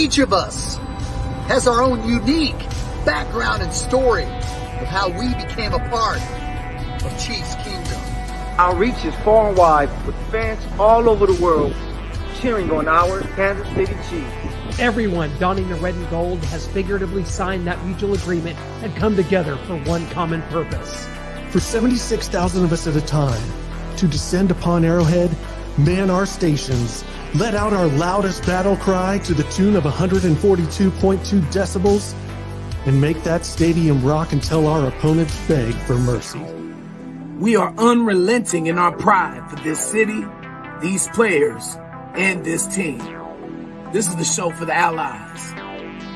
Each of us has our own unique background and story of how we became a part of Chiefs Kingdom. Our reach is far and wide, with fans all over the world cheering on our Kansas City Chiefs. Everyone donning the red and gold has figuratively signed that mutual agreement and come together for one common purpose. For 76,000 of us at a time, to descend upon Arrowhead, man our stations, let out our loudest battle cry to the tune of 142.2 decibels, and make that stadium rock until our opponents beg for mercy. We are unrelenting in our pride for this city, these players, and this team. This is the show for the Allies,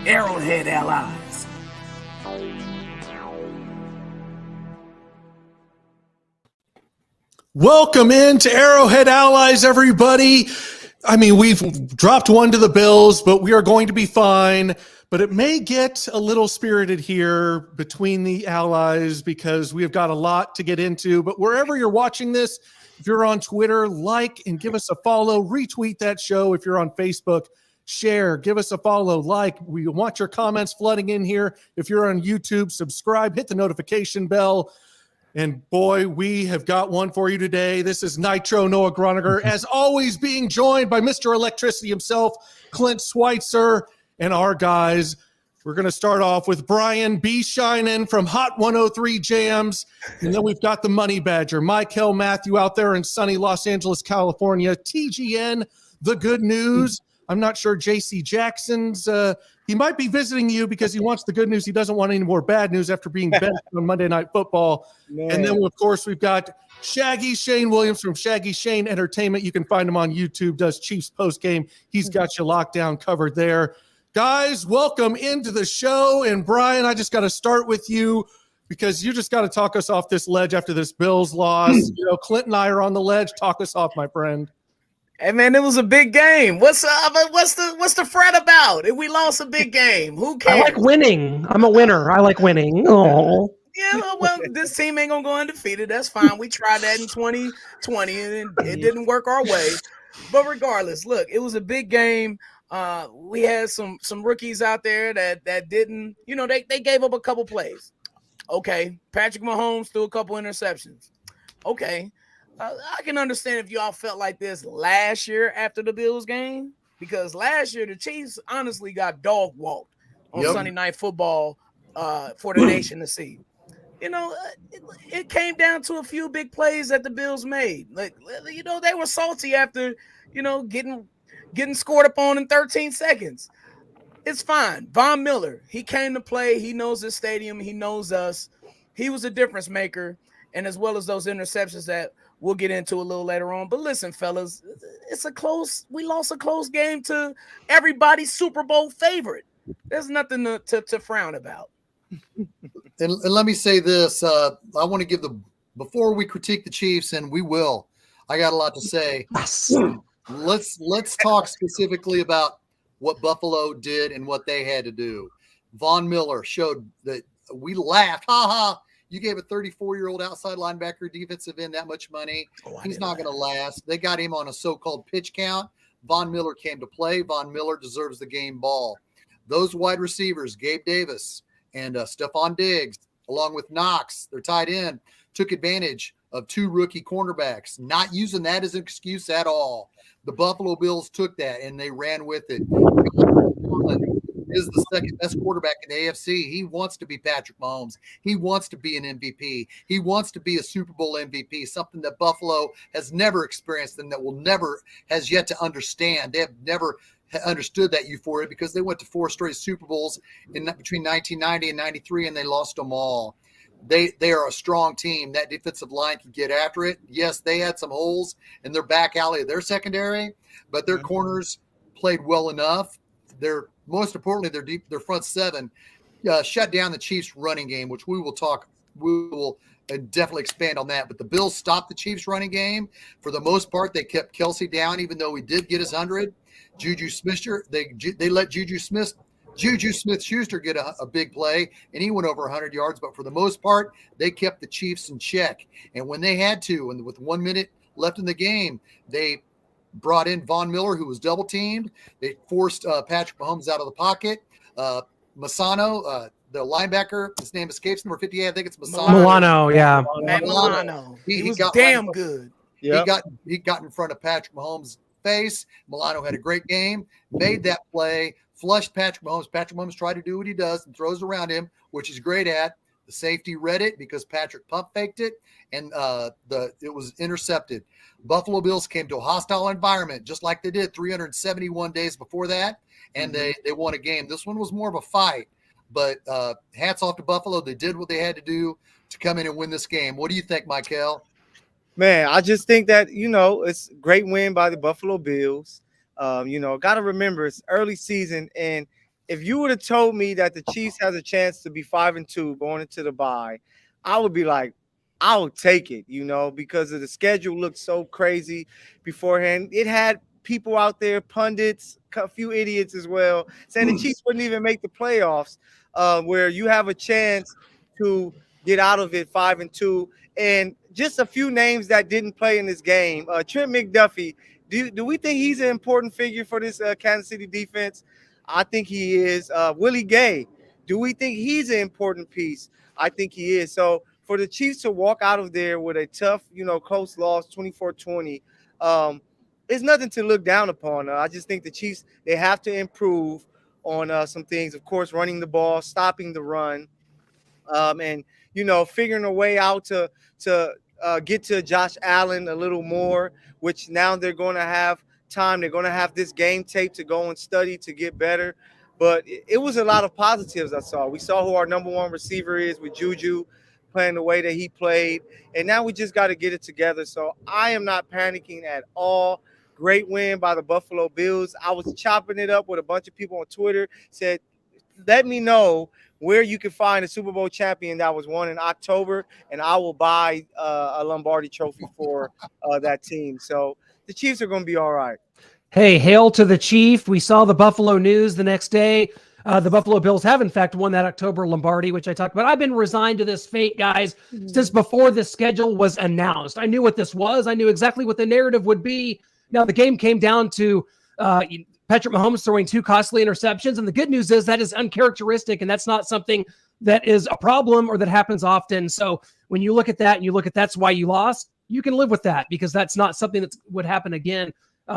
Arrowhead Allies. Welcome into Arrowhead Allies, everybody. I mean, we've dropped one to the Bills, but we are going to be fine. But it may get a little spirited here between the Allies because we have got a lot to get into. But wherever you're watching this, if you're on Twitter, like and give us a follow, retweet that show. If you're on Facebook, share, give us a follow, like. We want your comments flooding in here. If you're on YouTube, subscribe, hit the notification bell. And boy, we have got one for you today. This is Nitro Noah Groniger, as always, being joined by Mr. Electricity himself, Clint Schweitzer, and our guys. We're going to start off with Brian B. Shinen from Hot 103 Jams. And then we've got the Money Badger, Michael Matthew out there in sunny Los Angeles, California. TGN, The Good News. I'm not sure JC Jackson's, he might be visiting you because he wants the good news. He doesn't want any more bad news after being benched on Monday Night Football. Man. And then, of course, we've got Shaggy Shane Williams from Shaggy Shane Entertainment. You can find him on YouTube, does Chiefs postgame. He's got you locked down covered there. Guys, welcome into the show. And Brian, I just got to start with you because you just got to talk us off this ledge after this Bills loss. You know, Clint and I are on the ledge. Talk us off, my friend. Hey man, it was a big game. What's the fret about? If we lost a big game, who cares? I like winning. I'm a winner. I like winning. Oh. Yeah, well, this team ain't gonna go undefeated. That's fine. We tried that in 2020 and it didn't work our way. But regardless, look, it was a big game. We had some rookies out there that didn't, you know, they gave up a couple plays. Okay, Patrick Mahomes threw a couple interceptions. Okay. I can understand if y'all felt like this last year after the Bills game, because last year the Chiefs honestly got dog walked on Sunday Night Football for the nation to see. You know, it came down to a few big plays that the Bills made. Like, you know, they were salty after, you know, getting scored upon in 13 seconds. It's fine. Von Miller, he came to play. He knows this stadium. He knows us. He was a difference maker, and as well as those interceptions that we'll get into a little later on. But listen, fellas, we lost a close game to everybody's Super Bowl favorite. There's nothing to frown about. And let me say this. I want to give before we critique the Chiefs, and we will, I got a lot to say. Let's talk specifically about what Buffalo did and what they had to do. Von Miller showed that we laughed. Ha ha. You gave a 34-year-old outside linebacker defensive end that much money. He's not going to last. They got him on a so-called pitch count. Von Miller came to play. Von Miller deserves the game ball. Those wide receivers, Gabe Davis and Stephon Diggs, along with Knox, their tight end, took advantage of two rookie cornerbacks, not using that as an excuse at all. The Buffalo Bills took that, and they ran with it. Is the second best quarterback in the AFC. He wants to be Patrick Mahomes. He wants to be an MVP. He wants to be a Super Bowl MVP, something that Buffalo has never experienced and that has yet to understand. They have never understood that euphoria because they went to 4 straight Super Bowls between 1990 and 93, and they lost them all. They are a strong team. That defensive line can get after it. Yes, they had some holes in their back alley of their secondary, but their corners played well enough. Most importantly, their front seven shut down the Chiefs' running game, which we will definitely expand on that. But the Bills stopped the Chiefs' running game. For the most part, they kept Kelsey down, even though he did get his 100. Juju Smith-Schuster, they let Juju Smith-Schuster get a big play, and he went over 100 yards. But for the most part, they kept the Chiefs in check. And when they had to, and with 1 minute left in the game, they brought in Von Miller, who was double teamed. They forced Patrick Mahomes out of the pocket. Masano, the linebacker, his name escapes, number 58. I think it's Milano, yeah. Matt Milano. He was got damn good. Yeah. He got in front of Patrick Mahomes' face. Milano had a great game, made that play, flushed Patrick Mahomes. Patrick Mahomes tried to do what he does and throws around him, which he's great at. The safety read it because Patrick pump faked it, and it was intercepted. Buffalo Bills came to a hostile environment, just like they did 371 days before that, and they won a game. This one was more of a fight, but hats off to Buffalo. They did what they had to do to come in and win this game. What do you think, Michael? Man, I just think that, it's a great win by the Buffalo Bills. Got to remember it's early season, and if you would have told me that the Chiefs has a chance to be 5-2 going into the bye, I would be like, I'll take it, because of the schedule looked so crazy beforehand. It had people out there, pundits, a few idiots as well, saying the Chiefs wouldn't even make the playoffs, where you have a chance to get out of it 5-2. And just a few names that didn't play in this game. Trent McDuffie, do we think he's an important figure for this Kansas City defense? I think he is. Willie Gay, do we think he's an important piece? I think he is. So for the Chiefs to walk out of there with a tough, close loss, 24-20, it's nothing to look down upon. I just think the Chiefs, they have to improve on some things. Of course, running the ball, stopping the run, and figuring a way out to get to Josh Allen a little more, which now they're going to have time. They're going to have this game tape to go and study to get better. But it was a lot of positives I saw. We saw who our number one receiver is with Juju playing the way that he played. And now we just got to get it together. So I am not panicking at all. Great win by the Buffalo Bills. I was chopping it up with a bunch of people on Twitter, said, let me know where you can find a Super Bowl champion that was won in October, and I will buy a Lombardi trophy for that team. So the Chiefs are going to be all right. Hey, hail to the Chief. We saw the Buffalo News the next day. The Buffalo Bills have, in fact, won that October Lombardi, which I talked about. I've been resigned to this fate, guys, since before this schedule was announced. I knew what this was. I knew exactly what the narrative would be. Now, the game came down to Patrick Mahomes throwing 2 costly interceptions. And the good news is that is uncharacteristic, and that's not something that is a problem or that happens often. So when you look at that and you look at that's why you lost, you can live with that because that's not something that would happen again,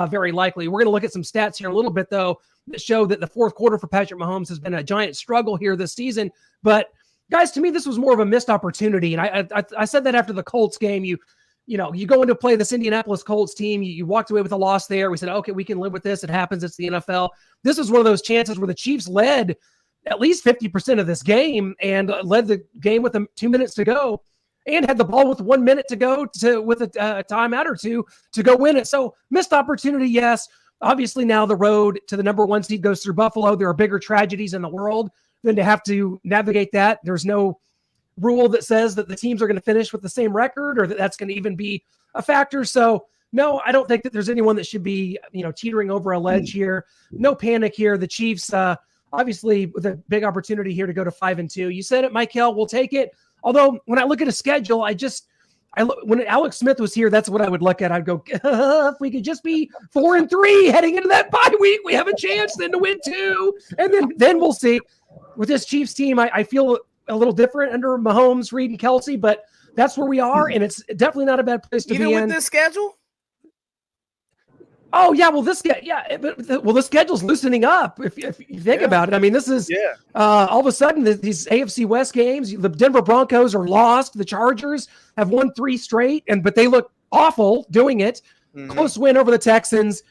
very likely. We're going to look at some stats here in a little bit, though, that show that the fourth quarter for Patrick Mahomes has been a giant struggle here this season. But, guys, to me, this was more of a missed opportunity. And I said that after the Colts game. You go into play this Indianapolis Colts team. You walked away with a loss there. We said, okay, we can live with this. It happens. It's the NFL. This is one of those chances where the Chiefs led at least 50% of this game and led the game with 2 minutes to go and had the ball with 1 minute to go with a timeout or two to go win it. So missed opportunity, yes. Obviously now the road to the number 1 seed goes through Buffalo. There are bigger tragedies in the world than to have to navigate that. There's no rule that says that the teams are going to finish with the same record or that that's going to even be a factor. So no, I don't think that there's anyone that should be, teetering over a ledge here. No panic here. The Chiefs, obviously with a big opportunity here to go to 5-2. You said it, Michael, we'll take it. Although when I look at a schedule, when Alex Smith was here, that's what I would look at. I'd go, if we could just be 4-3 heading into that bye week, we have a chance then to win 2. And then we'll see. With this Chiefs team, I feel a little different under Mahomes, Reed, and Kelsey, but that's where we are, and it's definitely not a bad place to be in. Even with this schedule? Oh, yeah, well, the schedule's loosening up, if you think about it. I mean, this is all of a sudden, these AFC West games, the Denver Broncos are lost. The Chargers have won 3 straight, but they look awful doing it. Mm-hmm. Close win over the Texans.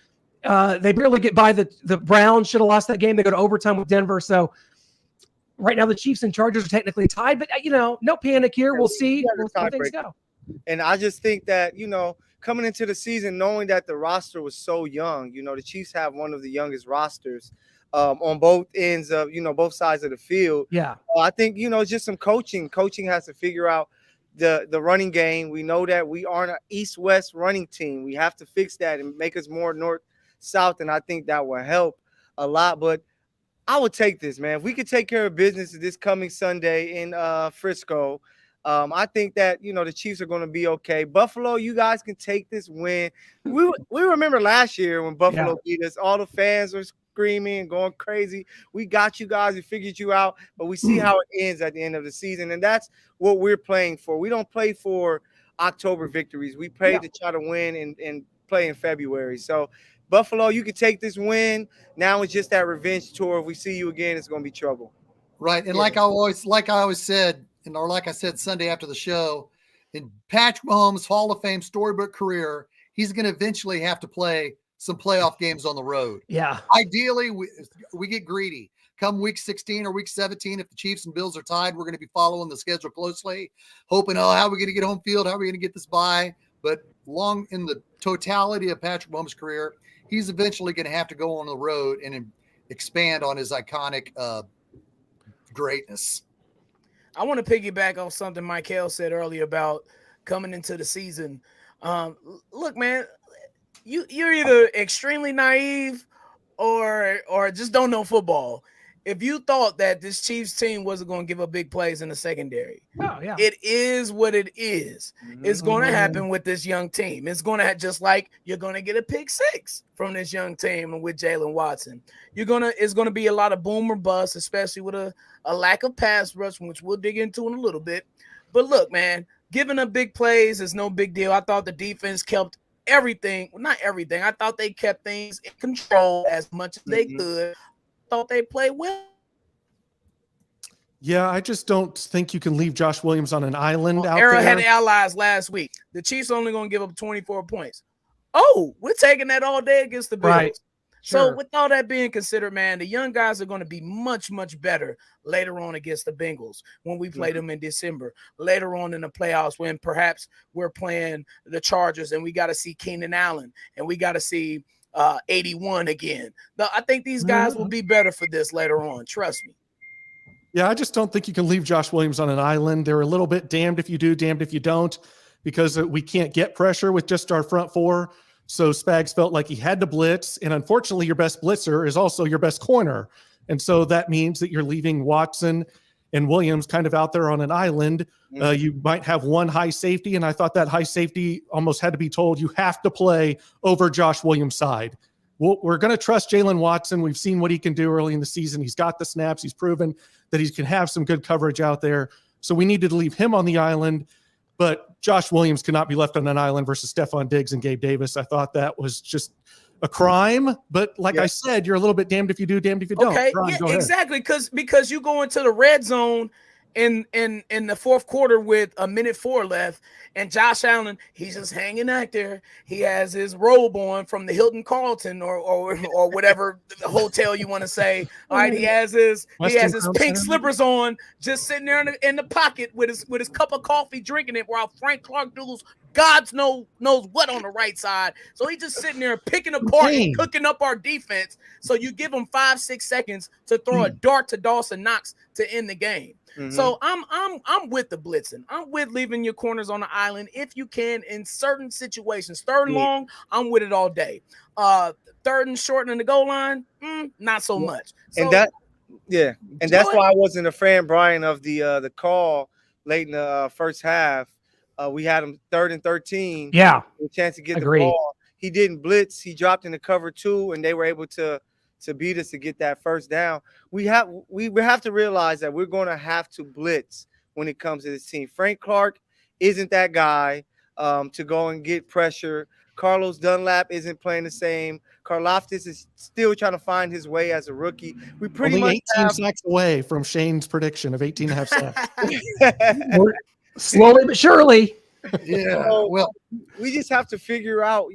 They barely get by the Browns. Should have lost that game. They go to overtime with Denver, so right now, the Chiefs and Chargers are technically tied, but, no panic here. We'll see how things go. And I just think that, coming into the season, knowing that the roster was so young, the Chiefs have one of the youngest rosters on both ends of, both sides of the field. Yeah. I think, it's just some coaching. Coaching has to figure out the running game. We know that we aren't an east-west running team. We have to fix that and make us more north-south, and I think that will help a lot. But I would take this, man. If we could take care of business this coming Sunday in Frisco, I think that the Chiefs are going to be okay. Buffalo, you guys can take this win. We remember last year when Buffalo beat us. All the fans were screaming and going crazy. We got you guys. We figured you out. But we see how it ends at the end of the season, and that's what we're playing for. We don't play for October victories. We play to try to win and play in February. So Buffalo, you can take this win. Now it's just that revenge tour. If we see you again, it's going to be trouble. Right, and like I always said, or like I said Sunday after the show, in Patrick Mahomes' Hall of Fame storybook career, he's going to eventually have to play some playoff games on the road. Yeah. Ideally, we get greedy. Come week 16 or week 17, if the Chiefs and Bills are tied, we're going to be following the schedule closely, hoping, how are we going to get home field? How are we going to get this bye? But long in the totality of Patrick Mahomes' career, he's eventually going to have to go on the road and expand on his iconic greatness. I want to piggyback on something Michael said earlier about coming into the season. Look, man, you're either extremely naive or just don't know football. If you thought that this Chiefs team wasn't going to give up big plays in the secondary, it is what it is. It's going to happen with this young team. It's going to just like you're going to get a pick six from this young team and with Jalen Watson. It's going to be a lot of boom or bust, especially with a lack of pass rush, which we'll dig into in a little bit. But look, man, giving up big plays is no big deal. I thought the defense kept everything. Well, not everything. I thought they kept things in control as much as they could. Thought they played well. Yeah, I just don't think you can leave Josh Williams on an island out Arrowhead there. Allies last week. The Chiefs only going to give up 24 points. Oh, we're taking that all day against the Bills. Right. So Sure. with all that being considered, man, the young guys are going to be much, much better later on against the Bengals when we play them in December. Later on in the playoffs when perhaps we're playing the Chargers and we got to see Keenan Allen and we got to see 81 again. I think these guys will be better for this later on. Trust me. Yeah, I just don't think you can leave Josh Williams on an island. They're a little bit damned if you do, damned if you don't, because we can't get pressure with just our front four. So Spags felt like he had to blitz. And unfortunately, your best blitzer is also your best corner. And so that means that you're leaving Watson and Williams kind of out there on an island. You might have one high safety. And I thought that high safety almost had to be told you have to play over Josh Williams' side. We're going to trust Jalen Watson. We've seen what he can do early in the season. He's got the snaps. He's proven that he can have some good coverage out there. So we needed to leave him on the island. But Josh Williams cannot be left on an island versus Stephon Diggs and Gabe Davis. I thought that was just a crime. But like I said, you're a little bit damned if you do, damned if you don't. Okay, Brian, yeah, exactly. Because you go into the red zone in the fourth quarter with 1:04 left, and Josh Allen, he's just hanging out there. He has his robe on from the Hilton Carlton or whatever the hotel you want to say. All right, he has his pink slippers on, just sitting there in the pocket with his cup of coffee, drinking it, while Frank Clark doodles God knows what on the right side. So he's just sitting there picking apart and cooking up our defense. So you give him 5-6 seconds to throw a dart to Dawson Knox to end the game. So I'm with the blitzing. I'm with leaving your corners on the island if you can in certain situations. Third and long, I'm with it all day. Third and short in the goal line, not so much. So, and that's why I wasn't a fan, Brian, of the call late in the first half. We had him 3rd and 13. Yeah, a chance to get the ball. He didn't blitz. He dropped into cover 2, and they were able to beat us to get that first down. We have to realize that we're going to have to blitz when it comes to this team. Frank Clark isn't that guy to go and get pressure. Carlos Dunlap isn't playing the same. Karlaftis is still trying to find his way as a rookie. We pretty only much 18 sacks away from Shane's prediction of 18 and a half sacks. Slowly but surely. Yeah. So, well, we just have to figure out,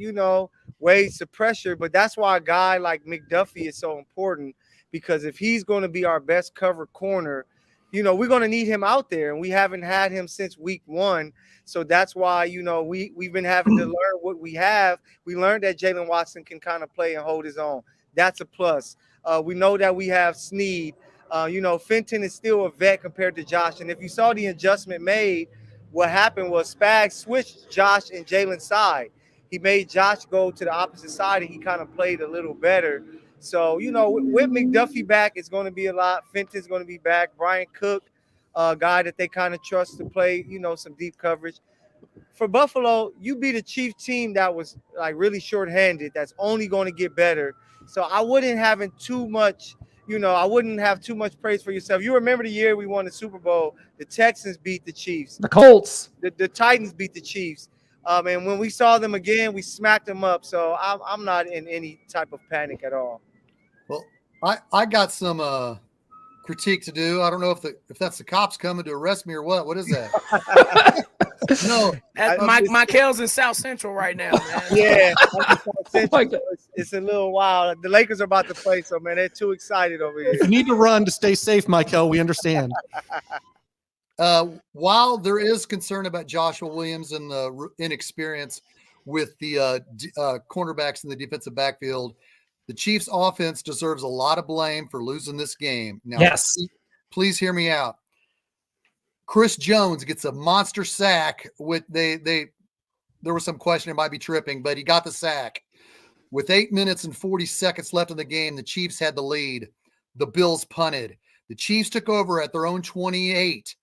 ways to pressure. But that's why a guy like McDuffie is so important, because if he's going to be our best cover corner, we're going to need him out there. And we haven't had him since week 1. So that's why, we've been having to learn what we have. We learned that Jalen Watson can kind of play and hold his own. That's a plus. We know that we have Snead. Fenton is still a vet compared to Josh. And if you saw the adjustment made, what happened was Spags switched Josh and Jalen's side. He made Josh go to the opposite side, and he kind of played a little better. So, with McDuffie back, it's going to be a lot. Fenton's going to be back. Brian Cook, guy that they kind of trust to play, some deep coverage. For Buffalo, you beat a Chief team that was like really shorthanded. That's only going to get better. So I wouldn't have too much praise for yourself. You remember the year we won the Super Bowl? The Texans beat the Chiefs. The Colts. The Titans beat the Chiefs. And when we saw them again, we smacked them up. So I'm not in any type of panic at all. Well, I got some critique to do. I don't know if that's the cops coming to arrest me or what. What is that? No, Michael's in South Central right now, man. Yeah, it's a little wild. The Lakers are about to play, so man, they're too excited over here. You need to run to stay safe, Michael. We understand. While there is concern about Joshua Williams and the inexperience with the cornerbacks in the defensive backfield, the Chiefs' offense deserves a lot of blame for losing this game. Now, yes, please hear me out. Chris Jones gets a monster sack. There was some question, it might be tripping, but he got the sack. With 8 minutes and 40 seconds left in the game, the Chiefs had the lead. The Bills punted. The Chiefs took over at their own 28,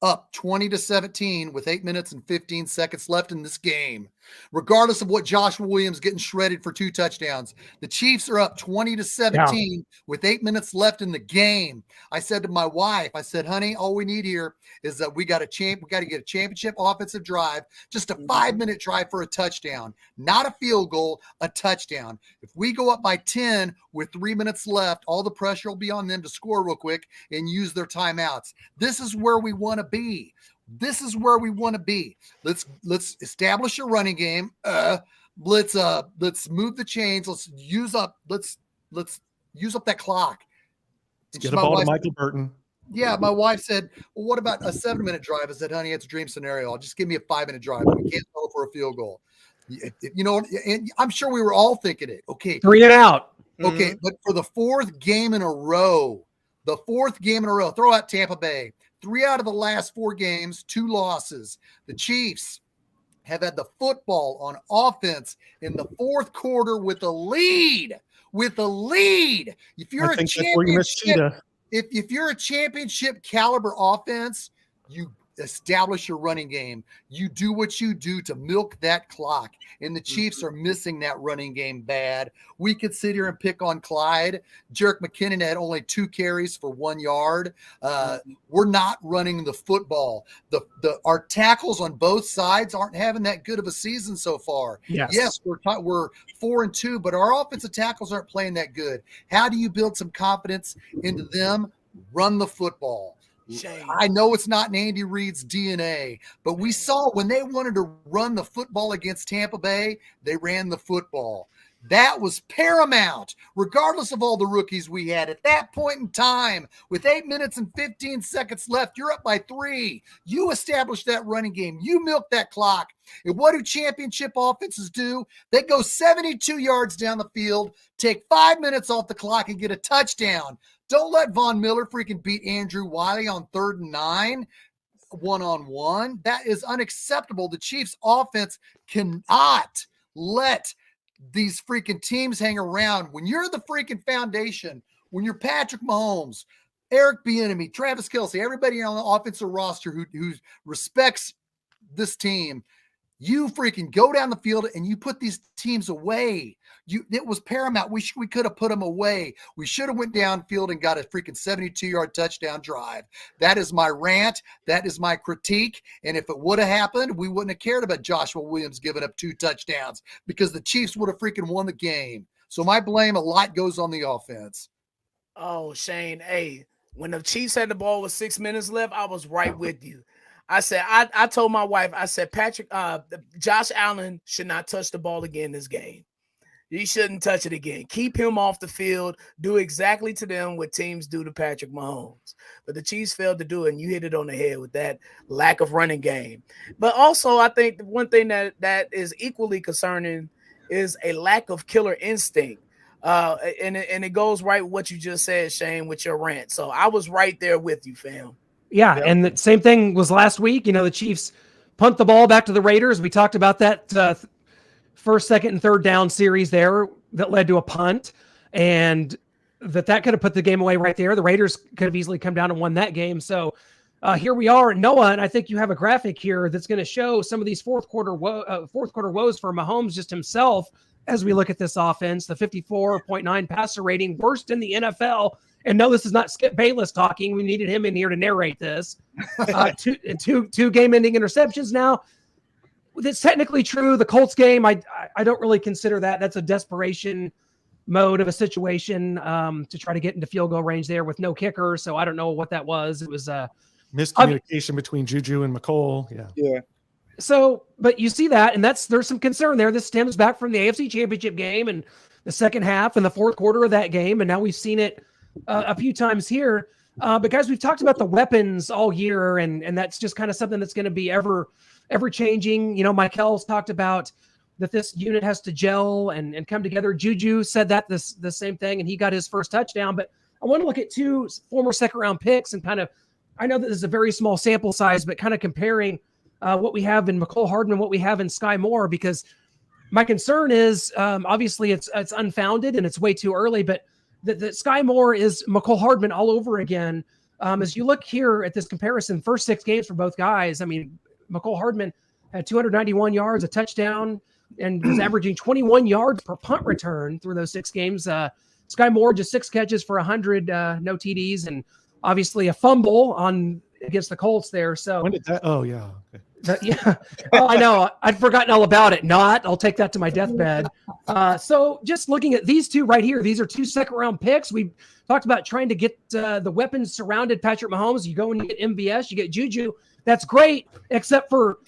up 20-17 with 8 minutes and 15 seconds left in this game. Regardless of what Joshua Williams getting shredded for 2 touchdowns, the Chiefs are up 20-17 with 8 minutes left in the game. I said to my wife, I said, honey, all we need here is that we got to get a championship offensive drive, just a 5-minute drive for a touchdown, not a field goal, a touchdown. If we go up by 10 with 3 minutes left, all the pressure will be on them to score real quick and use their timeouts. This is where we want to be. Let's establish a running game. Let's move the chains. Let's use up that clock. Get a ball to Michael Burton. Yeah, my wife said, well, what about a 7-minute drive? I said, honey, it's a dream scenario. I'll just give me a 5-minute drive. We can't go for a field goal. And I'm sure we were all thinking it. Okay. 3 and out. Okay, but for the fourth game in a row, throw out Tampa Bay. 3 out of the last 4 games, 2 losses. The Chiefs have had the football on offense in the fourth quarter with a lead. If you're a championship caliber offense, you establish your running game. You do what you do to milk that clock. And the Chiefs are missing that running game bad. We could sit here and pick on Clyde. Jerick McKinnon had only 2 carries for 1 yard. We're not running the football. Our tackles on both sides aren't having that good of a season so far. Yes, we're 4-2, but our offensive tackles aren't playing that good. How do you build some confidence into them? Run the football. Shame. I know it's not in Andy Reid's DNA, but we saw when they wanted to run the football against Tampa Bay, they ran the football. That was paramount, regardless of all the rookies we had. At that point in time, with 8 minutes and 15 seconds left, you're up by 3. You established that running game. You milk that clock. And what do championship offenses do? They go 72 yards down the field, take 5 minutes off the clock, and get a touchdown. Don't let Von Miller freaking beat Andrew Wiley on 3rd and 9, one-on-one. That is unacceptable. The Chiefs offense cannot let these freaking teams hang around. When you're the freaking foundation, when you're Patrick Mahomes, Eric Bieniemy, Travis Kelce, everybody on the offensive roster who respects this team, you freaking go down the field and you put these teams away. It was paramount. We could have put them away. We should have went downfield and got a freaking 72-yard touchdown drive. That is my rant. That is my critique. And if it would have happened, we wouldn't have cared about Joshua Williams giving up 2 touchdowns because the Chiefs would have freaking won the game. So my blame, a lot goes on the offense. Oh, Shane, hey, when the Chiefs had the ball with 6 minutes left, I was right with you. I said, I told my wife, I said, Josh Allen should not touch the ball again this game. He shouldn't touch it again. Keep him off the field. Do exactly to them what teams do to Patrick Mahomes. But the Chiefs failed to do it, and you hit it on the head with that lack of running game. But also, I think one thing that is equally concerning is a lack of killer instinct. And it goes right with what you just said, Shane, with your rant. So I was right there with you, fam. Yeah, and the same thing was last week. The Chiefs punt the ball back to the Raiders. We talked about that first, second, and third down series there that led to a punt. And that could have put the game away right there. The Raiders could have easily come down and won that game. So here we are, Noah, and I think you have a graphic here that's going to show some of these fourth quarter woes for Mahomes just himself as we look at this offense. The 54.9 passer rating, worst in the NFL. And no, this is not Skip Bayless talking. We needed him in here to narrate this. Two game-ending interceptions now. It's technically true. The Colts game, I don't really consider that. That's a desperation mode of a situation to try to get into field goal range there with no kicker. So I don't know what that was. It was miscommunication between Juju and McCole. Yeah. So, but you see that, and there's some concern there. This stems back from the AFC Championship game and the second half and the fourth quarter of that game. And now we've seen it a few times here. But guys, we've talked about the weapons all year, and that's just kind of something that's going to be ever changing. You know, Michael's talked about that this unit has to gel and come together. Juju said that the same thing, and he got his first touchdown. But I want to look at two former second-round picks and kind of, I know that this is a very small sample size, but kind of comparing what we have in McCole Hardman, what we have in Sky Moore, because my concern is obviously it's unfounded and it's way too early, but that Sky Moore is McCole Hardman all over again. As you look here at this comparison, first 6 games for both guys, I mean, McCole Hardman had 291 yards, a touchdown, and was averaging 21 yards per punt return through those 6 games. Sky Moore, just 6 catches for 100, no TDs, and obviously a fumble against the Colts there. So when did that? Oh, yeah. Okay. Yeah. Oh, I know. I'd forgotten all about it. I'll take that to my deathbed. So just looking at these two right here, these are 2 second-round picks. We talked about trying to get the weapons surrounded Patrick Mahomes. You go and you get MVS, you get Juju. That's great, except for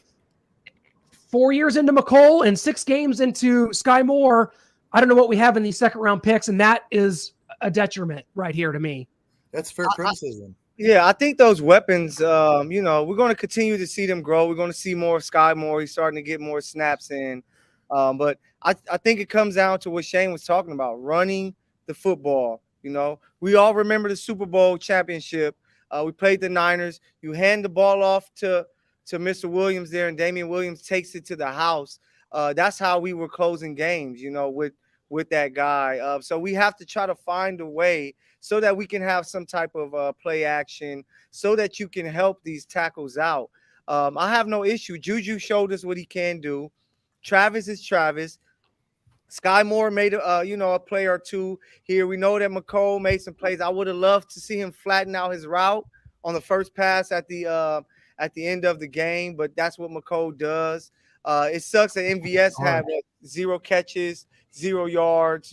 4 years into McCole and 6 games into Sky Moore. I don't know what we have in these second-round picks, and that is a detriment right here to me. That's fair criticism. Yeah, I think those weapons, we're going to continue to see them grow. We're going to see more Sky Moore. He's starting to get more snaps in. But I think it comes down to what Shane was talking about, running the football. You know, we all remember the Super Bowl championship. We played the Niners. You hand the ball off to Mr. Williams there, and Damian Williams takes it to the house. That's how we were closing games, with that guy. So we have to try to find a way so that we can have some type of play action so that you can help these tackles out. I have no issue. Juju showed us what he can do. Travis is Travis. Sky Moore made a play or two here. We know that McCole made some plays. I would have loved to see him flatten out his route on the first pass at the end of the game, but that's what McCole does. It sucks that MVS had 0 catches, 0 yards,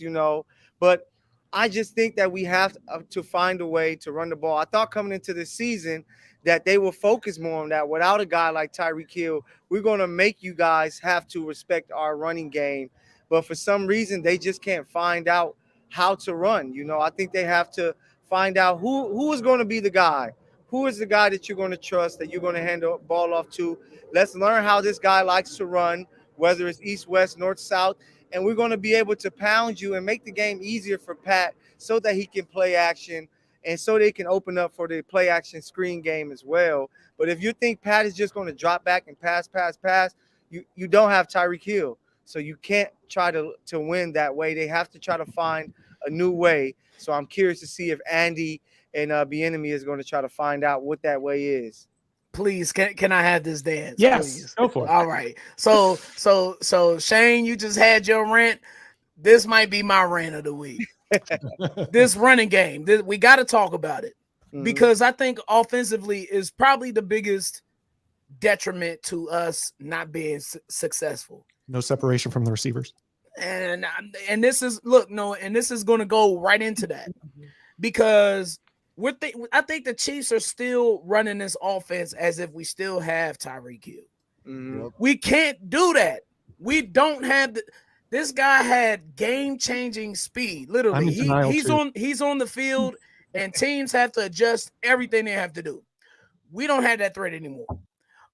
but I just think that we have to find a way to run the ball. I thought coming into the season that they will focus more on that. Without a guy like Tyreek Hill, we're going to make you guys have to respect our running game. But for some reason, they just can't find out how to run. I think they have to find out who is going to be the guy. Who is the guy that you're going to trust, that you're going to hand the ball off to? Let's learn how this guy likes to run, whether it's east, west, north, south. And we're going to be able to pound you and make the game easier for Pat so that he can play action and so they can open up for the play action screen game as well. But if you think Pat is just going to drop back and pass, you don't have Tyreek Hill. So you can't try to win that way. They have to try to find a new way. So I'm curious to see if Andy and Bieniemy is going to try to find out what that way is. Please, can I have this dance? Yes, please? Go for it. All right. So Shane, you just had your rant. This might be my rant of the week. This running game, we got to talk about it because I think offensively is probably the biggest detriment to us not being successful. No separation from the receivers. And this is going to go right into that because I think the Chiefs are still running this offense as if we still have Tyreek Hill. Mm-hmm. We can't do that. We don't have this guy had game-changing speed. Literally, he's on the field, and teams have to adjust everything they have to do. We don't have that threat anymore.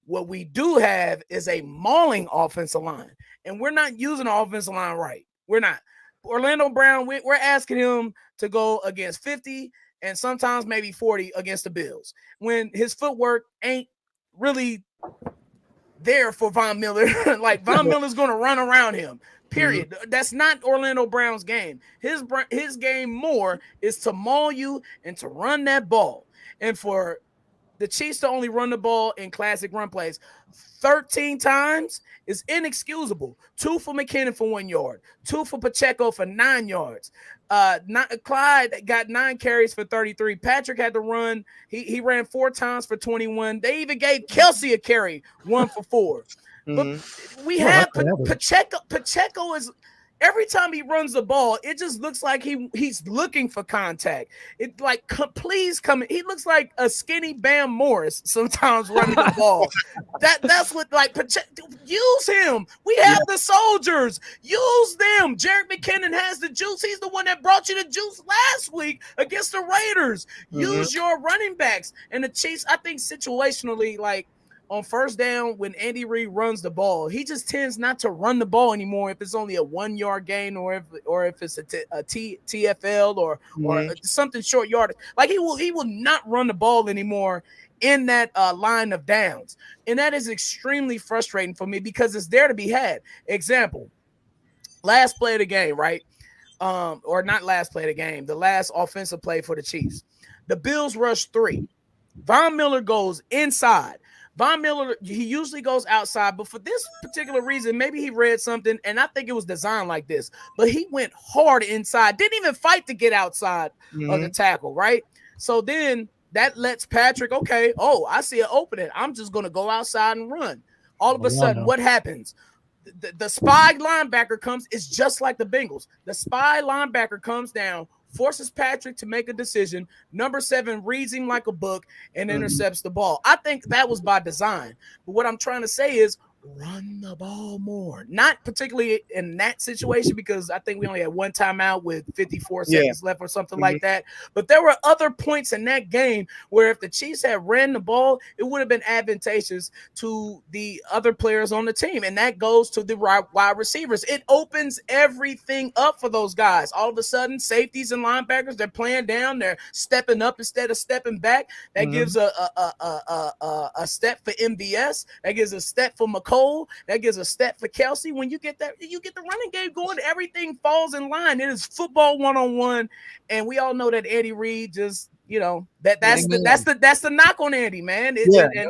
What we do have is a mauling offensive line, and we're not using the offensive line right. We're not. Orlando Brown, we're asking him to go against 50 and sometimes maybe 40 against the Bills when his footwork ain't really there for Von Miller. Like Von Miller's going to run around him. Period. Mm-hmm. That's not Orlando Brown's game. His game more is to maul you and to run that ball. And for the Chiefs to only run the ball in classic run plays 13 times is inexcusable. 2 for McKinnon for 1 yard, 2 for Pacheco for 9 yards. Clyde got 9 carries for 33. Patrick had to run. He ran 4 times for 21. They even gave Kelsey a carry, 1 for 4. But we have Pacheco. Pacheco is every time he runs the ball, it just looks like he's looking for contact. It like please come. He looks like a skinny Bam Morris sometimes running the ball. That's what like Pacheco. Use him. We have the soldiers. Use them. Jerick McKinnon has the juice. He's the one that brought you the juice last week against the Raiders. Use your running backs. And the Chiefs, I think situationally, like on first down, when Andy Reid runs the ball, he just tends not to run the ball anymore if it's only a 1 yard gain or if it's a TFL or something short yardage. Like he will not run the ball anymore in that line of downs. And that is extremely frustrating for me because it's there to be had. Example, last play of the game, right? Or not last play of the game, the last offensive play for the Chiefs. The Bills rush 3. Von Miller goes inside. Von Miller, he usually goes outside, but for this particular reason, maybe he read something, and I think it was designed like this, but he went hard inside, didn't even fight to get outside of the tackle, right? So then that lets Patrick, okay, I see an opening. I'm just going to go outside and run. All of a sudden, what happens? The spy linebacker comes. It's just like the Bengals. The spy linebacker comes down, forces Patrick to make a decision. Number 7 reads him like a book and intercepts the ball. I think that was by design. But what I'm trying to say is run the ball more. Not particularly in that situation because I think we only had 1 timeout with 54 seconds left or something like that. But there were other points in that game where if the Chiefs had ran the ball, it would have been advantageous to the other players on the team. And that goes to the wide receivers. It opens everything up for those guys. All of a sudden, safeties and linebackers, they're playing down. They're stepping up instead of stepping back. That gives a step for MVS. That gives a step for McCoy. That gives a step for Kelsey. When you get that, you get the running game going, everything falls in line. It is football 1-on-1, and we all know that Andy Reid just, that's the knock on Andy, man.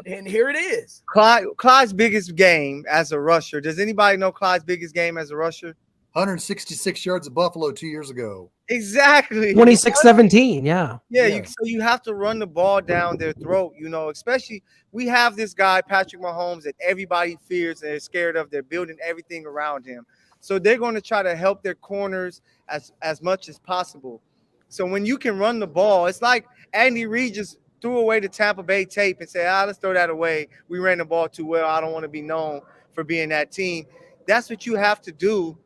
And here it is. Clyde's biggest game as a rusher. Does anybody know Clyde's biggest game as a rusher? 166 yards at Buffalo 2 years ago. Exactly. 26-17. Yeah. So you have to run the ball down their throat, especially we have this guy, Patrick Mahomes, that everybody fears and is scared of. They're building everything around him. So they're going to try to help their corners as much as possible. So when you can run the ball, it's like Andy Reid just threw away the Tampa Bay tape and said, let's throw that away. We ran the ball too well. I don't want to be known for being that team. That's what you have to do.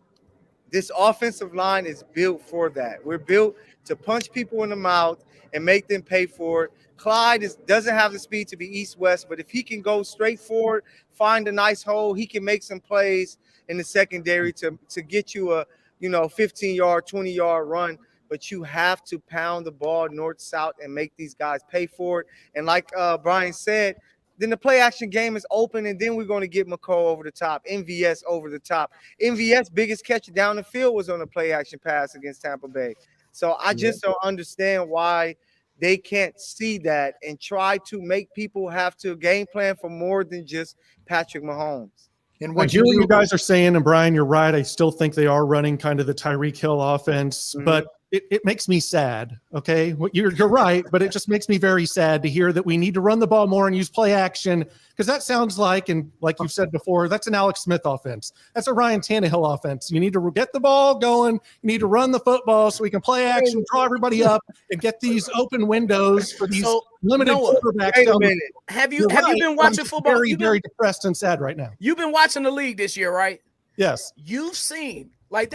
This offensive line is built for that. We're built to punch people in the mouth and make them pay for it. Clyde doesn't have the speed to be east-west, but if he can go straight forward, find a nice hole, he can make some plays in the secondary to get you a 15-yard, 20-yard run. But you have to pound the ball north-south and make these guys pay for it. And like Brian said, then the play action game is open, and then we're going to get McCoy over the top, MVS over the top. MVS' biggest catch down the field was on a play action pass against Tampa Bay. So I just don't understand why they can't see that and try to make people have to game plan for more than just Patrick Mahomes. And what you guys are saying, and Brian, you're right. I still think they are running kind of the Tyreek Hill offense, but it makes me sad. Okay, you're right, but it just makes me very sad to hear that we need to run the ball more and use play action, because that sounds like, and like you've said before, that's an Alex Smith offense. That's a Ryan Tannehill offense. You need to get the ball going. You need to run the football so we can play action, draw everybody up, and get these open windows for these limited quarterbacks. Have you been watching football? Very, very depressed and sad right now. You've been watching the league this year, right? Yes. You've seen. Like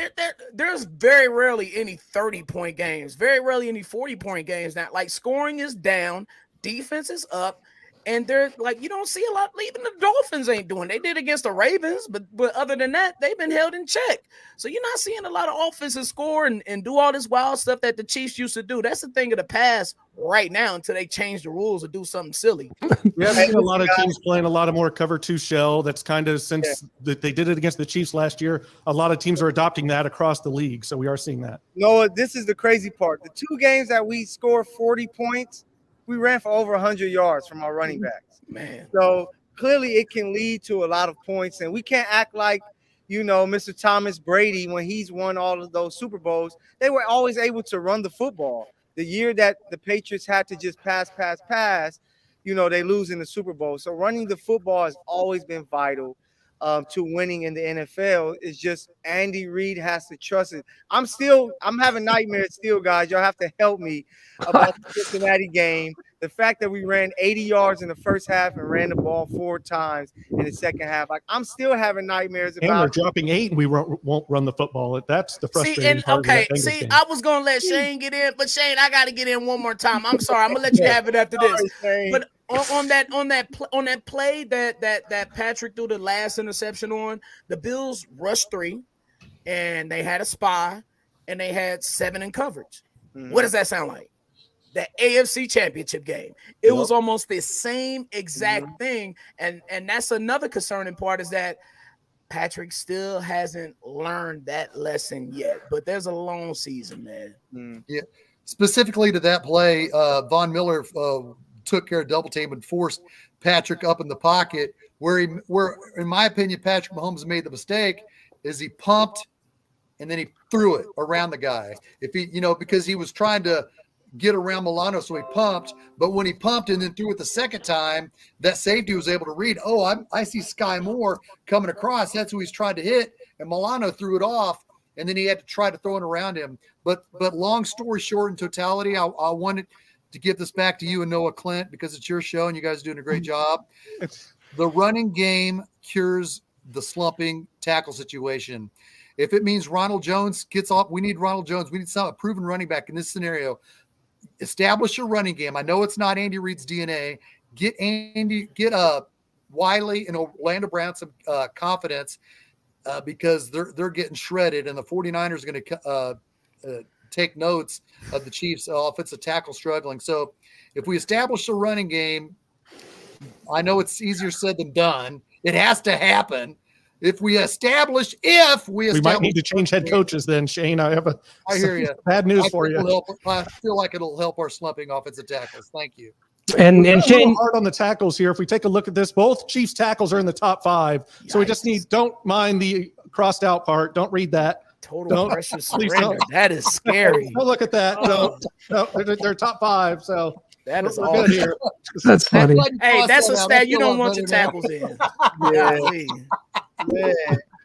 there's very rarely any 30-point games, very rarely any 40-point games now. Like scoring is down, defense is up, And they're like, you don't see a lot. Even the Dolphins ain't doing. They did against the Ravens, but other than that, they've been held in check. So you're not seeing a lot of offenses score and do all this wild stuff that the Chiefs used to do. That's the thing of the past right now until they change the rules or do something silly. We have seen a lot of teams playing a lot of more cover 2 shell. That's kind of since they did it against the Chiefs last year. A lot of teams are adopting that across the league. So we are seeing that. No, this is the crazy part. The 2 games that we scored 40 points, we ran for over 100 yards from our running backs. Man. So clearly it can lead to a lot of points. And we can't act like, Mr. Thomas Brady, when he's won all of those Super Bowls, they were always able to run the football. The year that the Patriots had to just pass, they lose in the Super Bowl. So running the football has always been vital to winning in the NFL. It's just Andy Reid has to trust it. I'm having nightmares still, guys. Y'all have to help me about the Cincinnati game. The fact that we ran 80 yards in the first half and ran the ball 4 times in the second half. Like, I'm still having nightmares about. And we're dropping 8 and we won't run the football. That's the frustrating part. Okay, I was going to let Shane get in, but Shane, I got to get in one more time. I'm sorry. I'm going to let you have it after this. But on that play that Patrick threw the last interception on, the Bills rushed 3 and they had a spy and they had 7 in coverage. Mm-hmm. What does that sound like? The AFC Championship game. It was almost the same exact thing. And that's another concerning part, is that Patrick still hasn't learned that lesson yet. But there's a long season, man. Yeah. Specifically to that play, Von Miller took care of double team and forced Patrick up in the pocket. Where in my opinion, Patrick Mahomes made the mistake is he pumped and then he threw it around the guy. If he, because he was trying to get around Milano, so he pumped. But when he pumped and then threw it the second time, that safety was able to read, I see Sky Moore coming across. That's who he's trying to hit. And Milano threw it off, and then he had to try to throw it around him. But long story short, in totality, I wanted to give this back to you and Noah Clint, because it's your show and you guys are doing a great job. The running game cures the slumping tackle situation. If it means Ronald Jones gets off, we need Ronald Jones. We need a proven running back in this scenario. Establish your running game. I know it's not Andy Reid's DNA. Get Wiley and Orlando Brown some confidence because they're getting shredded, and the 49ers are going to take notes of the Chiefs' offensive tackle struggling. So if we establish a running game, I know it's easier said than done. It has to happen. We might need to change head coaches then, Shane. I hear you. Bad news for you. I feel like it'll help our slumping offensive tackles. Thank you. And Shane, hard on the tackles here. If we take a look at this, both Chiefs tackles are in the top 5. So we just don't mind the crossed out part. Don't read that. Total pressure surrender. That is scary. Don't look at that. No, they're top 5. So that is all good here. That's funny. Hey, that's a stat you don't want your tackles in. Yeah.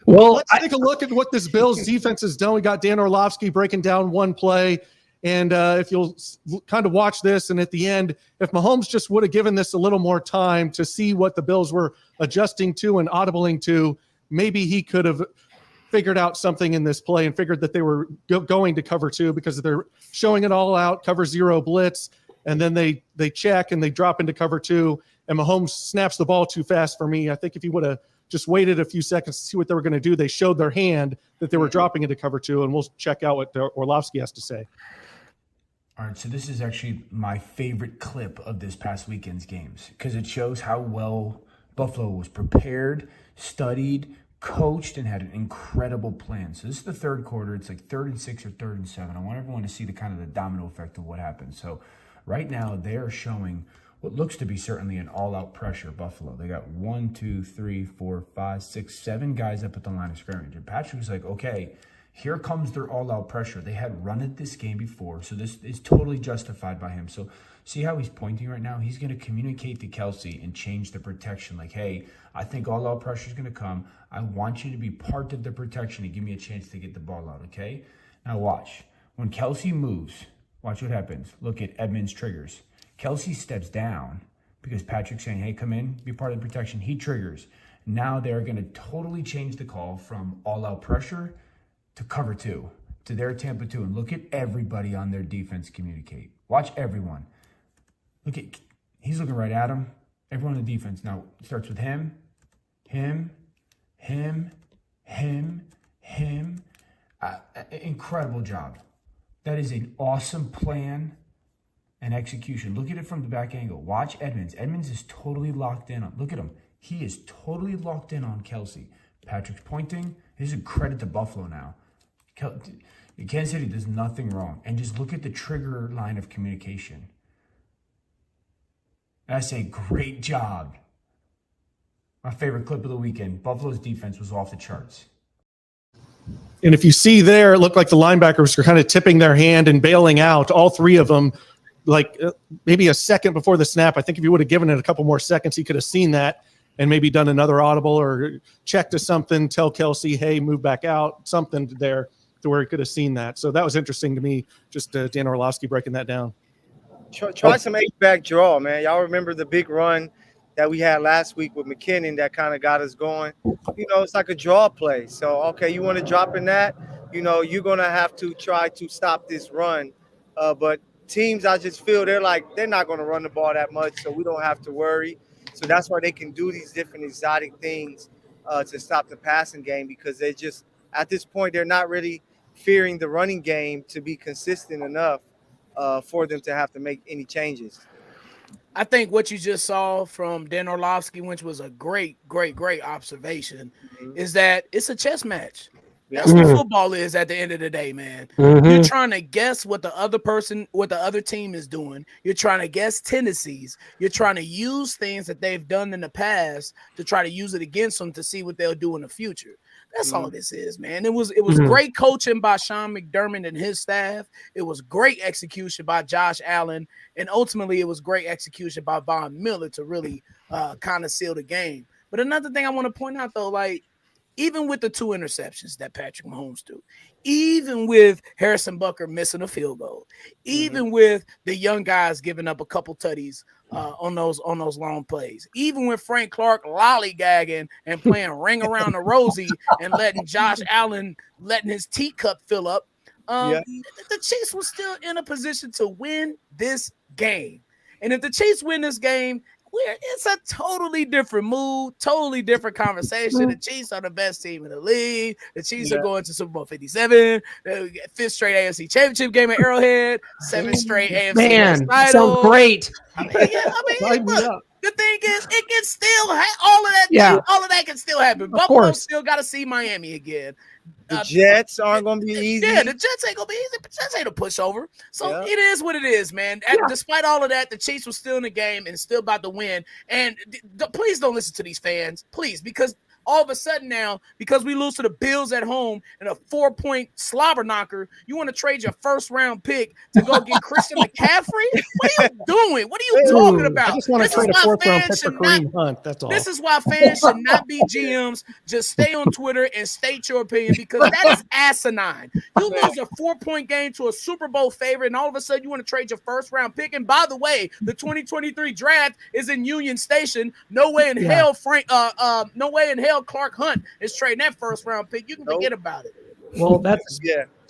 Well, let's take a look at what this Bills defense has done. We got Dan Orlovsky breaking down one play. And if you'll kind of watch this, and at the end, if Mahomes just would have given this a little more time to see what the Bills were adjusting to and audibling to, maybe he could have figured out something in this play and figured that they were going to cover 2, because they're showing it all out, cover 0 blitz, and then they check and they drop into cover 2, and Mahomes snaps the ball too fast for me. I think if he would have just waited a few seconds to see what they were going to do, they showed their hand that they were dropping into cover 2, and we'll check out what Orlovsky has to say. All right, so this is actually my favorite clip of this past weekend's games, because it shows how well Buffalo was prepared, studied, coached, and had an incredible plan. So this is the third quarter. It's like 3rd and 6 or 3rd and 7. I want everyone to see the kind of the domino effect of what happened. So right now they are showing what looks to be certainly an all-out pressure Buffalo. They got 1, 2, 3, 4, 5, 6, 7 guys up at the line of scrimmage. And Patrick was like, okay, here comes their all-out pressure. They had run it this game before, so this is totally justified by him. So see how he's pointing right now? He's going to communicate to Kelsey and change the protection. Like, hey, I think all-out pressure is going to come. I want you to be part of the protection and give me a chance to get the ball out, okay? Now watch. When Kelsey moves, watch what happens. Look at Edmonds' triggers. Kelsey steps down because Patrick's saying, hey, come in, be part of the protection. He triggers. Now they're going to totally change the call from all-out pressure to cover 2, to their Tampa 2. And look at everybody on their defense communicate. Watch everyone. He's looking right at him. Everyone on the defense now starts with him. Incredible job. That is an awesome plan and execution. Look at it from the back angle. Watch Edmonds. Edmonds is totally locked in on. Look at him. He is totally locked in on Kelsey. Patrick's pointing. This is a credit to Buffalo now. Kansas City does nothing wrong. And just look at the trigger line of communication. That's a great job. My favorite clip of the weekend. Buffalo's defense was off the charts. And if you see there, it looked like the linebackers were kind of tipping their hand and bailing out, all three of them, like maybe a second before the snap. I think if you would have given it a couple more seconds, he could have seen that and maybe done another audible or check to something, tell Kelsey, hey, move back out, something there to where he could have seen that. So that was interesting to me, just Dan Orlovsky breaking that down. Try some H-back draw, man. Y'all remember the big run that we had last week with McKinnon that kind of got us going? It's like a draw play. So, okay, you want to drop in that? You're going to have to try to stop this run. But teams, I just feel they're not going to run the ball that much, so we don't have to worry. So that's why they can do these different exotic things to stop the passing game, because they just, at this point, they're not really fearing the running game to be consistent enough for them to have to make any changes. I think what you just saw from Dan Orlovsky, which was a great observation, is that it's a chess match. That's what football is at the end of the day, man. You're trying to guess what the other team is doing. You're trying to guess tendencies. You're trying to use things that they've done in the past to try to use it against them to see what they'll do in the future. That's all this is, man. It was great coaching by Sean McDermott and his staff. It was great execution by Josh Allen. And ultimately, it was great execution by Von Miller to really kind of seal the game. But another thing I want to point out, though, even with the 2 interceptions that Patrick Mahomes threw, even with Harrison Butker missing a field goal, even with the young guys giving up a couple tutties on those long plays, even with Frank Clark lollygagging and playing ring around the rosy and letting Josh Allen letting his teacup fill up, the Chiefs were still in a position to win this game. And if the Chiefs win this game, it's a totally different mood, totally different conversation. The Chiefs are the best team in the league. The Chiefs are going to Super Bowl 57, 5th straight AFC Championship game at Arrowhead, 7th straight AFC title. Sounds great. Look, the thing is, it can still all of that. All of that can still happen. Buffalo still got to see Miami again. The Jets aren't going to be easy. Yeah, the Jets ain't going to be easy. The Jets ain't a pushover. So it is what it is, man. Despite all of that, the Chiefs were still in the game and still about to win. And please don't listen to these fans, please, because all of a sudden now, because we lose to the Bills at home and a 4-point slobber knocker, you want to trade your first-round pick to go get Christian McCaffrey? What are you doing? What are you talking about? I just want to trade a 4th-round pick for Kareem Hunt. That's all. This is why fans should not be GMs. Just stay on Twitter and state your opinion, because that is asinine. You lose a 4-point game to a Super Bowl favorite, and all of a sudden you want to trade your first-round pick. And by the way, the 2023 draft is in Union Station. No way in hell, Clark Hunt is trading that first-round pick. You can forget about it. Well, that's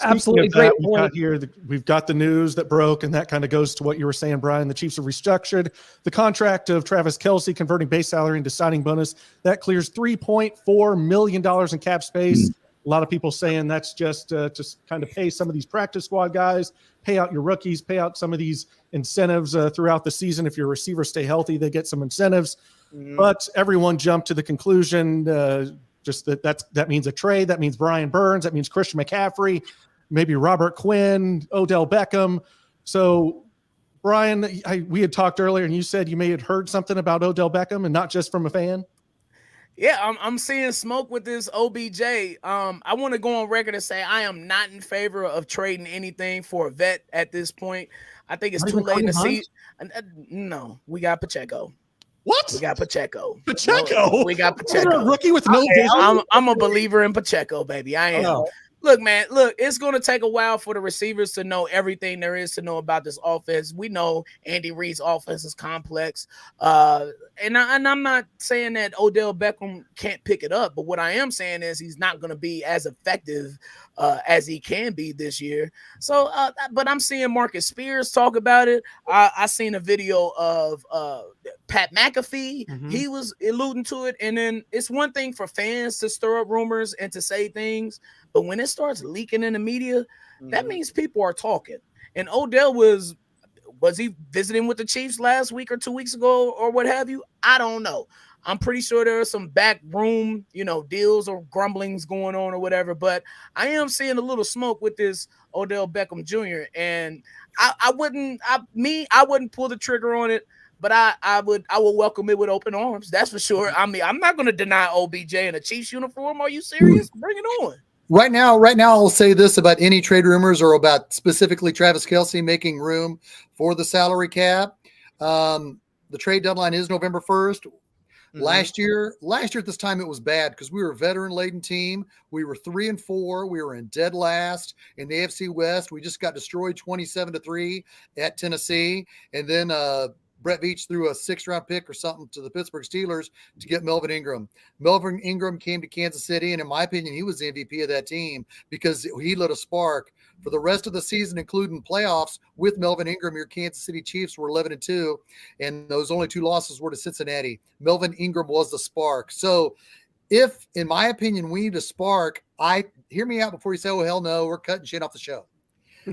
absolutely great point. We've got the news that broke, and that kind of goes to what you were saying, Brian. The Chiefs have restructured the contract of Travis Kelce, converting base salary into signing bonus. That clears $3.4 million in cap space. A lot of people saying that's just kind of pay some of these practice squad guys, pay out your rookies, pay out some of these incentives throughout the season. If your receivers stay healthy, they get some incentives. But everyone jumped to the conclusion that means a trade. That means Brian Burns. That means Christian McCaffrey, maybe Robert Quinn, Odell Beckham. So, Brian, we had talked earlier, and you said you may have heard something about Odell Beckham, and not just from a fan. Yeah, I'm seeing smoke with this OBJ. I want to go on record and say I am not in favor of trading anything for a vet at this point. I think it's too late in the season. No, we got Pacheco. What? We got Pacheco. We got Pacheco. Rookie with no vision. I'm a believer in Pacheco, baby. I am. Oh. Look, man, it's going to take a while for the receivers to know everything there is to know about this offense. We know Andy Reid's offense is complex. And I'm not saying that Odell Beckham can't pick it up, but what I am saying is he's not going to be as effective as he can be this year. So, but I'm seeing Marcus Spears talk about it. I seen a video of Pat McAfee, Mhm. he was alluding to it. And then it's one thing for fans to stir up rumors and to say things, but when it starts leaking in the media, that means people are talking. And Odell was he visiting with the Chiefs last week or 2 weeks ago or what have you? I don't know. I'm pretty sure there are some back room, deals or grumblings going on or whatever, but I am seeing a little smoke with this Odell Beckham Jr. And I wouldn't pull the trigger on it, but I would welcome it with open arms. That's for sure. I mean, I'm not going to deny OBJ in a Chiefs uniform. Are you serious? Bring it on. Right now, I'll say this about any trade rumors or about specifically Travis Kelce making room for the salary cap. The trade deadline is November 1st. Mm-hmm. Last year at this time, it was bad because we were a veteran-laden team. We were 3-4. We were in dead last in the AFC West. We just got destroyed 27-3 at Tennessee. And then Brett Veach threw a 6th-round pick or something to the Pittsburgh Steelers to get Melvin Ingram. Melvin Ingram came to Kansas City, and in my opinion, he was the MVP of that team because he lit a spark. For the rest of the season, including playoffs, with Melvin Ingram, your Kansas City Chiefs were 11-2, and those only 2 losses were to Cincinnati. Melvin Ingram was the spark. So if, in my opinion, we need a spark, hear me out before you say, oh, hell no, we're cutting shit off the show.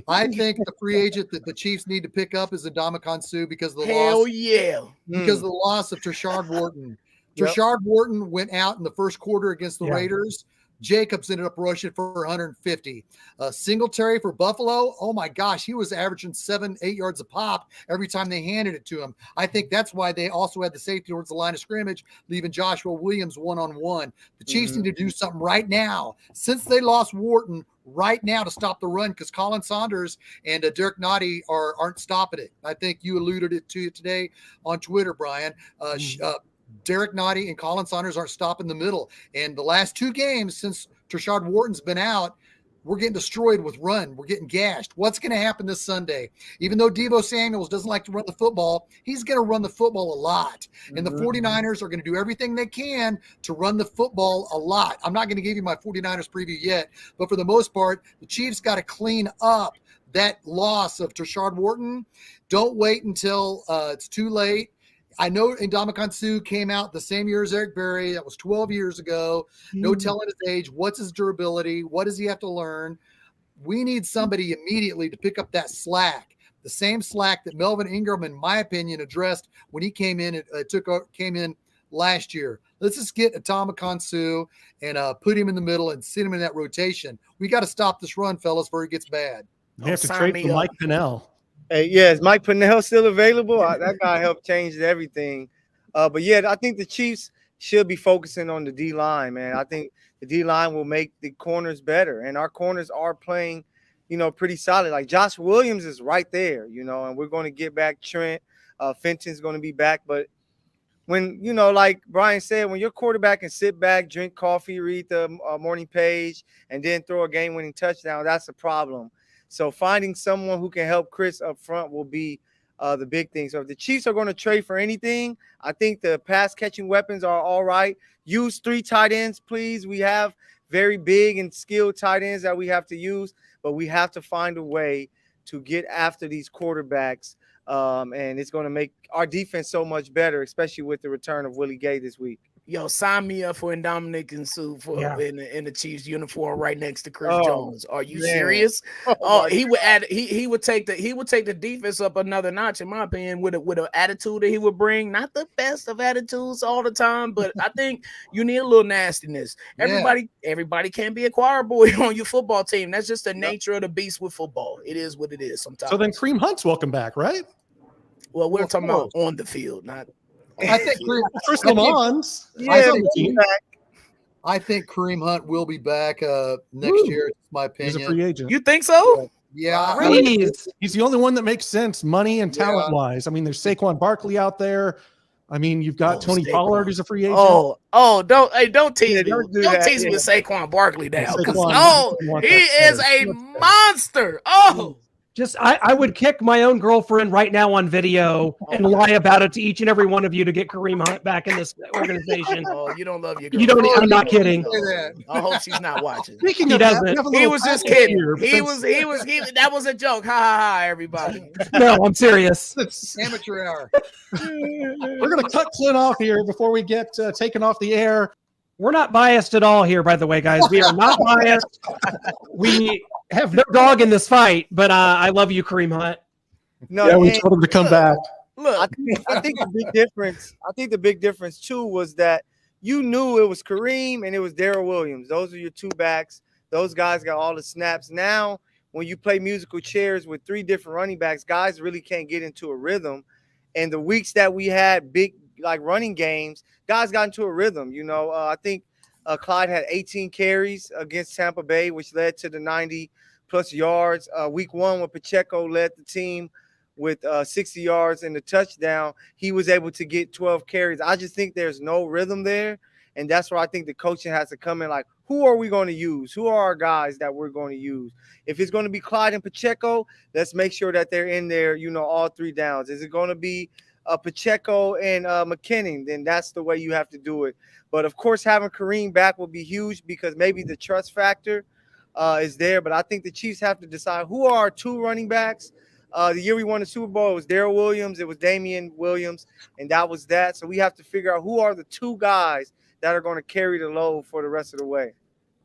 I think the free agent that the Chiefs need to pick up is Ndamukong Suh because of the because of the loss of Tashard Wharton. Tashard Wharton went out in the first quarter against the Raiders. Jacobs ended up rushing for 150. Singletary for Buffalo, oh my gosh, he was averaging 7-8 yards a pop every time they handed it to him. I think that's why they also had the safety towards the line of scrimmage, leaving Joshua Williams one-on-one. The Chiefs need to do something right now, since they lost Wharton, right now to stop the run, because Colin Saunders and Derek Nottie aren't stopping it. I think you alluded to it today on Twitter, Brian. Derek Nottie and Colin Saunders aren't stopping the middle. And the last 2 games since Tashard Wharton's been out, we're getting destroyed with run. We're getting gashed. What's going to happen this Sunday? Even though Deebo Samuels doesn't like to run the football, he's going to run the football a lot. And the 49ers are going to do everything they can to run the football a lot. I'm not going to give you my 49ers preview yet, but for the most part, the Chiefs got to clean up that loss of Tashard Wharton. Don't wait until it's too late. I know Ndamukong Suh came out the same year as Eric Berry. That was 12 years ago. No telling his age. What's his durability? What does he have to learn? We need somebody immediately to pick up that slack, the same slack that Melvin Ingram, in my opinion, addressed when he came in came in last year. Let's just get Ndamukong Suh and put him in the middle and sit him in that rotation. We got to stop this run, fellas, before it gets bad. You have to trade for Mike Pennell. Hey, yeah, is Mike Pennell still available? That guy helped change everything. But yeah, I think the Chiefs should be focusing on the D-line, man. I think the D-line will make the corners better, and our corners are playing, pretty solid. Like Josh Williams is right there, and we're going to get back Trent. Fenton's going to be back. But when, like Brian said, when your quarterback can sit back, drink coffee, read the morning page, and then throw a game-winning touchdown, that's a problem. So finding someone who can help Chris up front will be the big thing. So if the Chiefs are going to trade for anything, I think the pass catching weapons are all right. Use 3 tight ends, please. We have very big and skilled tight ends that we have to use, but we have to find a way to get after these quarterbacks. And it's going to make our defense so much better, especially with the return of Willie Gay this week. Yo, sign me up for Ndamukong Suh in the Chiefs uniform right next to Chris Jones. Are you serious? He would add. He would take the defense up another notch, in my opinion, with an attitude that he would bring. Not the best of attitudes all the time, but I think you need a little nastiness. Everybody can't be a choir boy on your football team. That's just the nature of the beast with football. It is what it is sometimes. So then Kareem Hunt's welcome back, right? Well, we're talking about on the field, not. I think Chris Lamons. I think Kareem Hunt will be back next year. It's my opinion. He's a free agent. You think so? Yeah. Really? He's the only one that makes sense, money and talent wise. I mean, there's Saquon Barkley out there. I mean, you've got Tony Pollard who's a free agent. Don't tease me. Don't tease me with Saquon Barkley now. He is a monster. Just I would kick my own girlfriend right now on video and lie about it to each and every one of you to get Kareem Hunt back in this organization. Oh, you don't love your girl. You don't. I'm not kidding. I hope she's not watching. Speaking He of that, doesn't. He was just kidding. He was. That was a joke. Ha ha ha! Everybody. No, I'm serious. Amateur hour. We're going to to cut Clint off here before we get taken off the air. We're not biased at all here, by the way, guys. We are not biased. We have no dog in this fight, but I love you, Kareem Hunt. No, Yeah, we told him to come back. Look, I think the big difference. I think the big difference too was that you knew it was Kareem and it was Darrell Williams. Those are your two backs. Those guys got all the snaps. Now, when you play musical chairs with three different running backs, guys really can't get into a rhythm. And the weeks that we had big like running games, guys got into a rhythm. You know, I think Clyde had 18 carries against Tampa Bay, which led to the 90-plus yards. Week 1, when Pacheco led the team with 60 yards and the touchdown, he was able to get 12 carries. I just think there's no rhythm there, and that's where I think the coaching has to come in. Like, who are we going to use? Who are our guys that we're going to use? If it's going to be Clyde and Pacheco, let's make sure that they're in there, you know, all 3 downs. Is it going to be Pacheco and McKinnon? Then that's the way you have to do it. But, of course, having Kareem back will be huge because maybe the trust factor is there. But I think the Chiefs have to decide who are our 2 running backs. The year we won the Super Bowl, it was Darrell Williams, it was Damian Williams, and that was that. So we have to figure out who are the 2 guys that are going to carry the load for the rest of the way.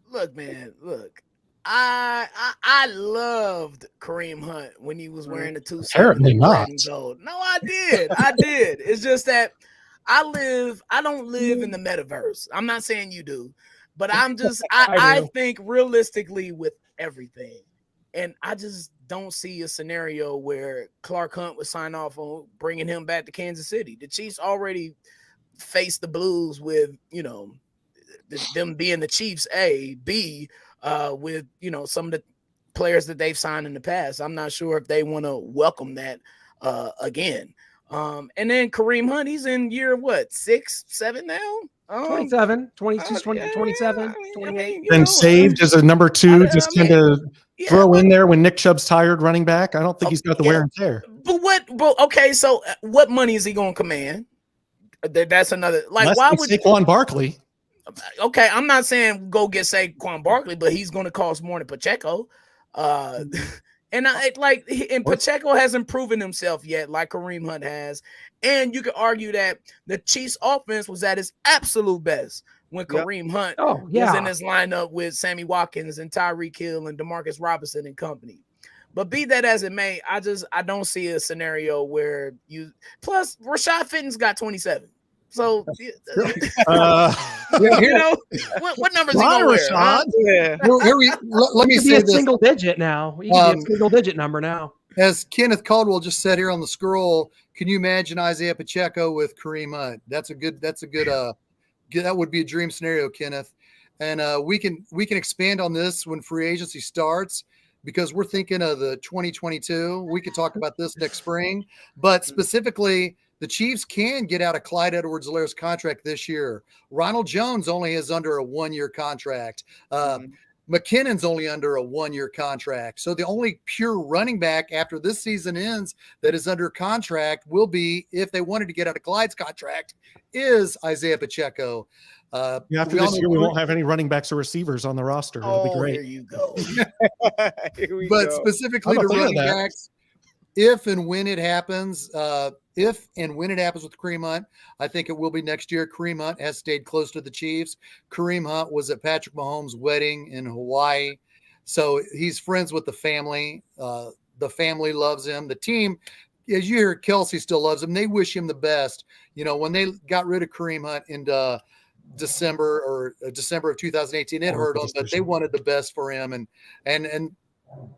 Look, man, look. I loved Kareem Hunt when he was wearing the 2 Apparently not. gold. No, I did. It's just that I don't live in the metaverse. I'm not saying you do, but I think realistically with everything. And I just don't see a scenario where Clark Hunt would sign off on bringing him back to Kansas City. The Chiefs already faced the Blues with, you know, them being the Chiefs, A, B, with, you know, some of the players that they've signed in the past. I'm not sure if they want to welcome that again. And then Kareem Hunt, he's in year, what, 6, 7 now? 27, 22, 20, 27, 28. And saved as a number 2, just kind of throw in there when Nick Chubb's tired running back. I don't think he's got the wear and tear. But okay, so what money is he going to command? That's another, like, Less why than would Saquon Barkley? Okay, I'm not saying go get Saquon Barkley, but he's going to cost more than Pacheco. And Pacheco hasn't proven himself yet, like Kareem Hunt has. And you could argue that the Chiefs' offense was at its absolute best when Kareem Hunt was in this lineup with Sammy Watkins and Tyreek Hill and Demarcus Robinson and company. But be that as it may, I don't see a scenario where plus Rashad Fitton's got 27. So you know what numbers he gonna wear? Huh? Yeah. Let me say this. Single digit now. You can be a single digit number now. As Kenneth Caldwell just said here on the scroll, can you imagine Isaiah Pacheco with Kareem Hunt? That would be a dream scenario, Kenneth. And we can expand on this when free agency starts, because we're thinking of the 2022. We could talk about this next spring, but specifically, the Chiefs can get out of Clyde Edwards-Helaire's contract this year. Ronald Jones only is under a 1-year contract. McKinnon's only under a 1-year contract. So the only pure running back after this season ends that is under contract will be, if they wanted to get out of Clyde's contract, is Isaiah Pacheco. After this year, we won't have any running backs or receivers on the roster. It'll be great. Here you go. Specifically to running backs, if and when it happens with Kareem Hunt, I think it will be next year. Kareem Hunt has stayed close to the Chiefs. Kareem Hunt was at Patrick Mahomes' wedding in Hawaii. So he's friends with the family. The family loves him. The team, as you hear, Kelsey still loves him. They wish him the best. You know, when they got rid of Kareem Hunt in December of 2018, it hurt them, but they wanted the best for him. And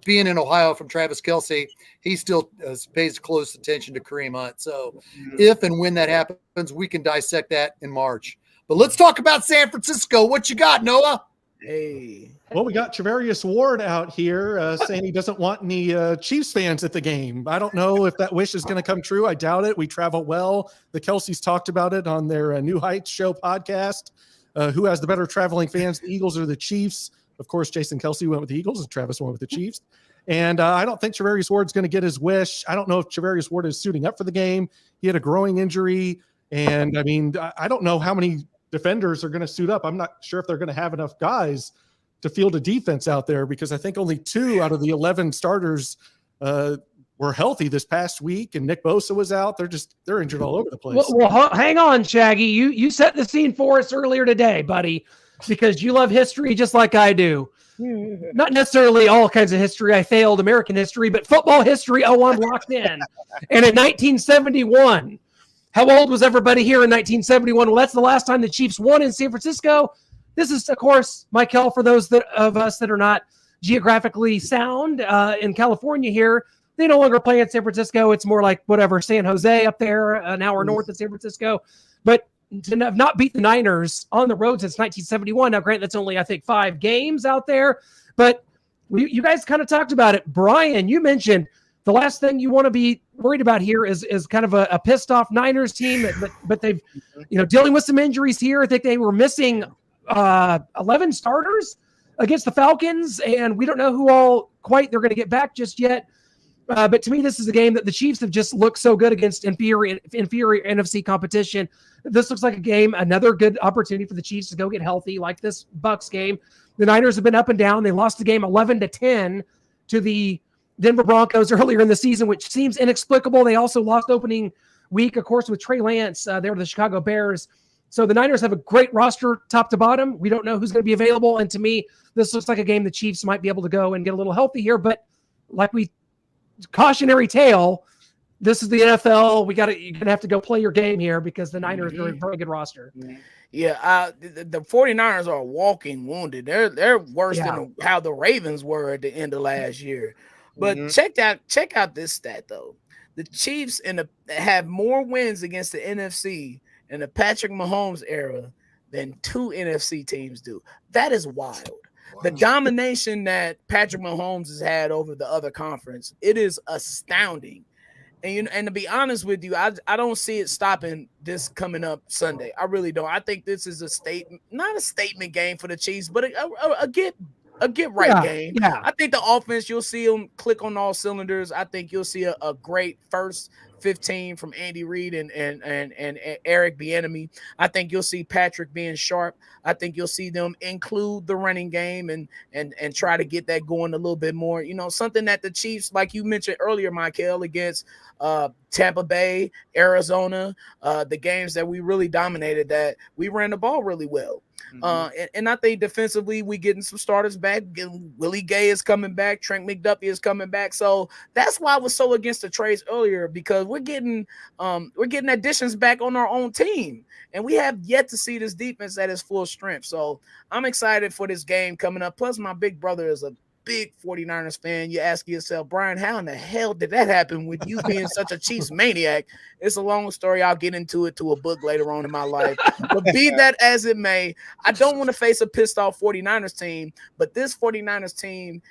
being in Ohio from Travis Kelsey, he still pays close attention to Kareem Hunt. So if and when that happens, we can dissect that in March. But let's talk about San Francisco. What you got, Noah? Hey. Well, we got Travarius Ward out here saying he doesn't want any Chiefs fans at the game. I don't know if that wish is going to come true. I doubt it. We travel well. The Kelseys talked about it on their New Heights show podcast. Who has the better traveling fans, the Eagles or the Chiefs? Of course, Jason Kelsey went with the Eagles and Travis went with the Chiefs. And I don't think Travarius Ward's going to get his wish. I don't know if Travarius Ward is suiting up for the game. He had a growing injury. And, I mean, I don't know how many defenders are going to suit up. I'm not sure if they're going to have enough guys to field a defense out there, because I think only 2 out of the 11 starters were were healthy this past week, and Nick Bosa was out. They're injured all over the place. Well, hang on, Shaggy. You set the scene for us earlier today, buddy, because you love history just like I do. Not necessarily all kinds of history. I failed American history, but football history. Oh, I'm locked in. And in 1971, how old was everybody here in 1971? Well, that's the last time the Chiefs won in San Francisco. This is, of course, Michael, for those of us that are not geographically sound in California here. They no longer play in San Francisco. It's more like whatever, San Jose up there, an hour north of San Francisco. But to have not beat the Niners on the road since 1971. Now, granted, that's only, I think, 5 games out there. But you guys kind of talked about it. Brian, you mentioned the last thing you want to be worried about here is kind of a pissed off Niners team. But they've, dealing with some injuries here. I think they were missing 11 starters against the Falcons. And we don't know who all quite they're going to get back just yet. But to me, this is a game that the Chiefs have just looked so good against inferior NFC competition. This looks like a game, another good opportunity for the Chiefs to go get healthy, like this Bucs game. The Niners have been up and down. They lost the game 11-10 to the Denver Broncos earlier in the season, which seems inexplicable. They also lost opening week, of course, with Trey Lance. They were the Chicago Bears. So the Niners have a great roster top to bottom. We don't know who's going to be available. And to me, this looks like a game the Chiefs might be able to go and get a little healthy here. But like cautionary tale, this is the NFL. You're gonna have to go play your game here because the Niners are a very good roster. Yeah, the 49ers are walking wounded. They're worse than how the Ravens were at the end of last year. But check out this stat though. The Chiefs have more wins against the NFC in the Patrick Mahomes era than 2 NFC teams do. That is wild. The domination that Patrick Mahomes has had over the other conference, it is astounding. And to be honest with you, I don't see it stopping this coming up Sunday. I really don't. I think this is not a statement game for the Chiefs, but a get right game. Yeah. I think the offense, you'll see them click on all cylinders. I think you'll see a great first 15 from Andy Reid and Eric Bieniemy. I think you'll see Patrick being sharp. I think you'll see them include the running game and try to get that going a little bit more. Something that the Chiefs, like you mentioned earlier, Michael, against Tampa Bay, Arizona, the games that we really dominated, that we ran the ball really well. And I think defensively, we getting some starters back. Willie Gay is coming back. Trent McDuffie is coming back. So that's why I was so against the trades earlier, because we're getting additions back on our own team, and we have yet to see this defense at its full strength. So I'm excited for this game coming up. Plus, my big brother is a big 49ers fan. You ask yourself, Brian, how in the hell did that happen with you being such a Chiefs maniac? It's a long story. I'll get into it to a book later on in my life. But be that as it may, I don't want to face a pissed off 49ers team, but this 49ers team,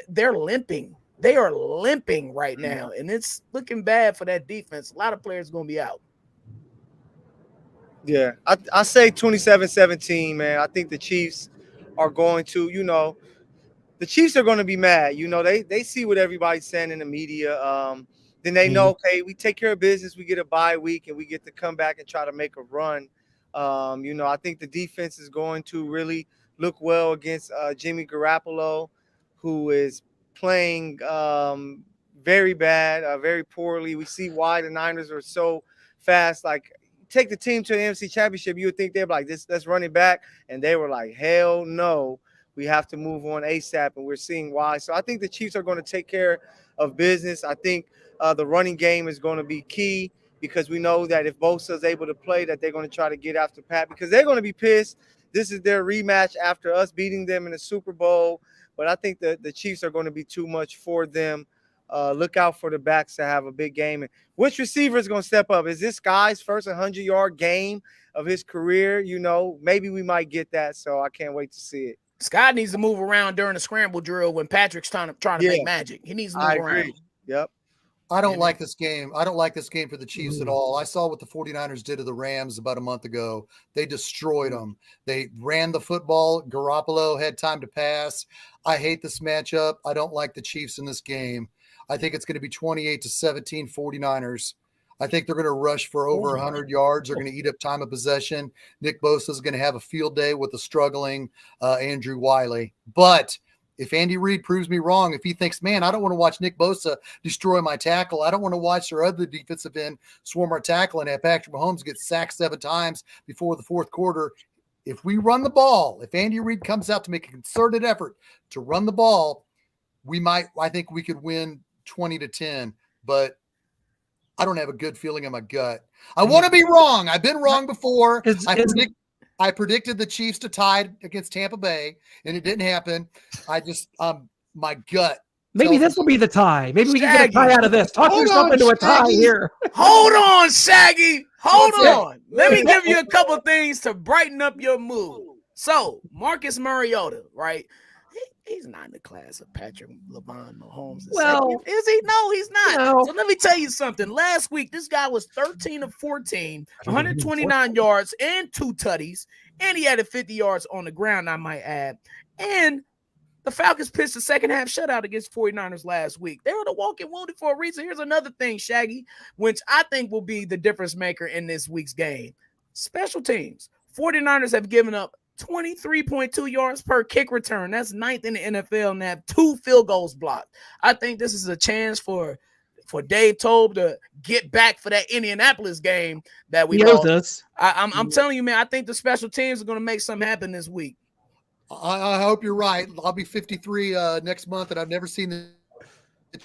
they're limping. They are limping right now, and it's looking bad for that defense. A lot of players are going to be out. Yeah, I say 27-17, man. I think the Chiefs are going to, the Chiefs are going to be mad. They see what everybody's saying in the media. Then they know, okay, we take care of business. We get a bye week, and we get to come back and try to make a run. I think the defense is going to really look well against Jimmy Garoppolo, who is playing very bad, very poorly. We see why the Niners are so fast. Like, take the team to the NFC Championship, you would think they're like, let's run it back. And they were like, hell no. We have to move on ASAP, and we're seeing why. So I think the Chiefs are going to take care of business. I think the running game is going to be key, because we know that if Bosa is able to play, that they're going to try to get after Pat, because they're going to be pissed. This is their rematch after us beating them in the Super Bowl. But I think that the Chiefs are going to be too much for them. Look out for the backs to have a big game. And which receiver is going to step up? Is this guy's first 100-yard game of his career? Maybe we might get that. So I can't wait to see it. Scott needs to move around during the scramble drill when Patrick's trying to make magic. He needs to move around. Yep. I don't like this game. I don't like this game for the Chiefs at all. I saw what the 49ers did to the Rams about a month ago. They destroyed them. They ran the football. Garoppolo had time to pass. I hate this matchup. I don't like the Chiefs in this game. I think it's going to be 28-17 49ers. I think they're going to rush for over 100 yards. They're going to eat up time of possession. Nick Bosa is going to have a field day with a struggling Andrew Wiley. But if Andy Reid proves me wrong, if he thinks, man, I don't want to watch Nick Bosa destroy my tackle, I don't want to watch our other defensive end swarm our tackle and have Patrick Mahomes get sacked 7 times before the fourth quarter. If we run the ball, if Andy Reid comes out to make a concerted effort to run the ball, I think we could win 20-10, but I don't have a good feeling in my gut. I want to be wrong. I've been wrong before. I predicted the Chiefs to tie against Tampa Bay, and it didn't happen. I just, my gut. Maybe this will be the tie. Maybe we can get a tie out of this. Talk yourself into a tie here. Hold on, Shaggy. Hold on. Let me give you a couple things to brighten up your mood. So, Marcus Mariota, right? He's not in the class of Patrick Mahomes. Well, is he? No, he's not. No. So let me tell you something. Last week, this guy was 13 of 14, 129 yards and 2 tutties, and he added 50 yards on the ground, I might add. And the Falcons pitched the second half shutout against 49ers last week. They were the walking wounded for a reason. Here's another thing, Shaggy, which I think will be the difference maker in this week's game. Special teams. 49ers have given up 23.2 yards per kick return. That's 9th in the NFL, and they have 2 field goals blocked. I think this is a chance for Dave Tobe to get back for that Indianapolis game that we lost. I'm telling you, man, I think the special teams are going to make something happen this week. I hope you're right. I'll be 53 next month, and I've never seen the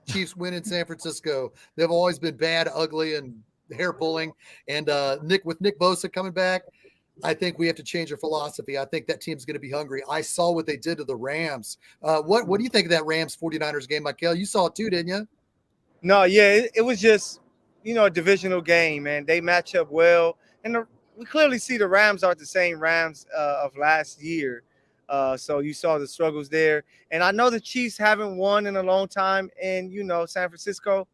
Chiefs win in San Francisco. They've always been bad, ugly, and hair pulling. And Nick Bosa coming back, I think we have to change our philosophy. I think that team's going to be hungry. I saw what they did to the Rams. What do you think of that Rams 49ers game, Michael? You saw it too, didn't you? No, yeah, it was just, a divisional game, man. They match up well. And we clearly see the Rams aren't the same Rams of last year. So you saw the struggles there. And I know the Chiefs haven't won in a long time in, San Francisco.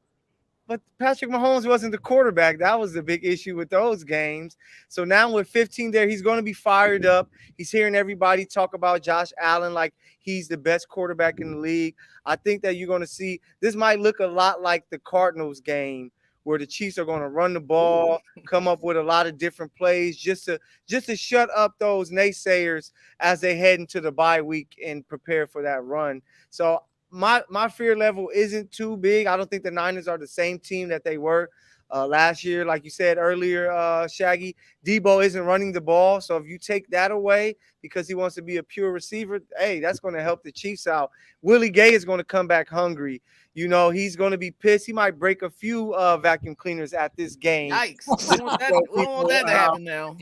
But Patrick Mahomes wasn't the quarterback. That was the big issue with those games. So now with 15 there, he's going to be fired up. He's hearing everybody talk about Josh Allen like he's the best quarterback in the league. I think that you're going to see this might look a lot like the Cardinals game where the Chiefs are going to run the ball, come up with a lot of different plays just to shut up those naysayers as they head into the bye week and prepare for that run. So my fear level isn't too big. I don't think the Niners are the same team that they were last year. Like you said earlier, Shaggy, Debo isn't running the ball. So if you take that away because he wants to be a pure receiver, hey, that's going to help the Chiefs out. Willie Gay is going to come back hungry. He's going to be pissed. He might break a few vacuum cleaners at this game. Yikes. We don't want that to happen now.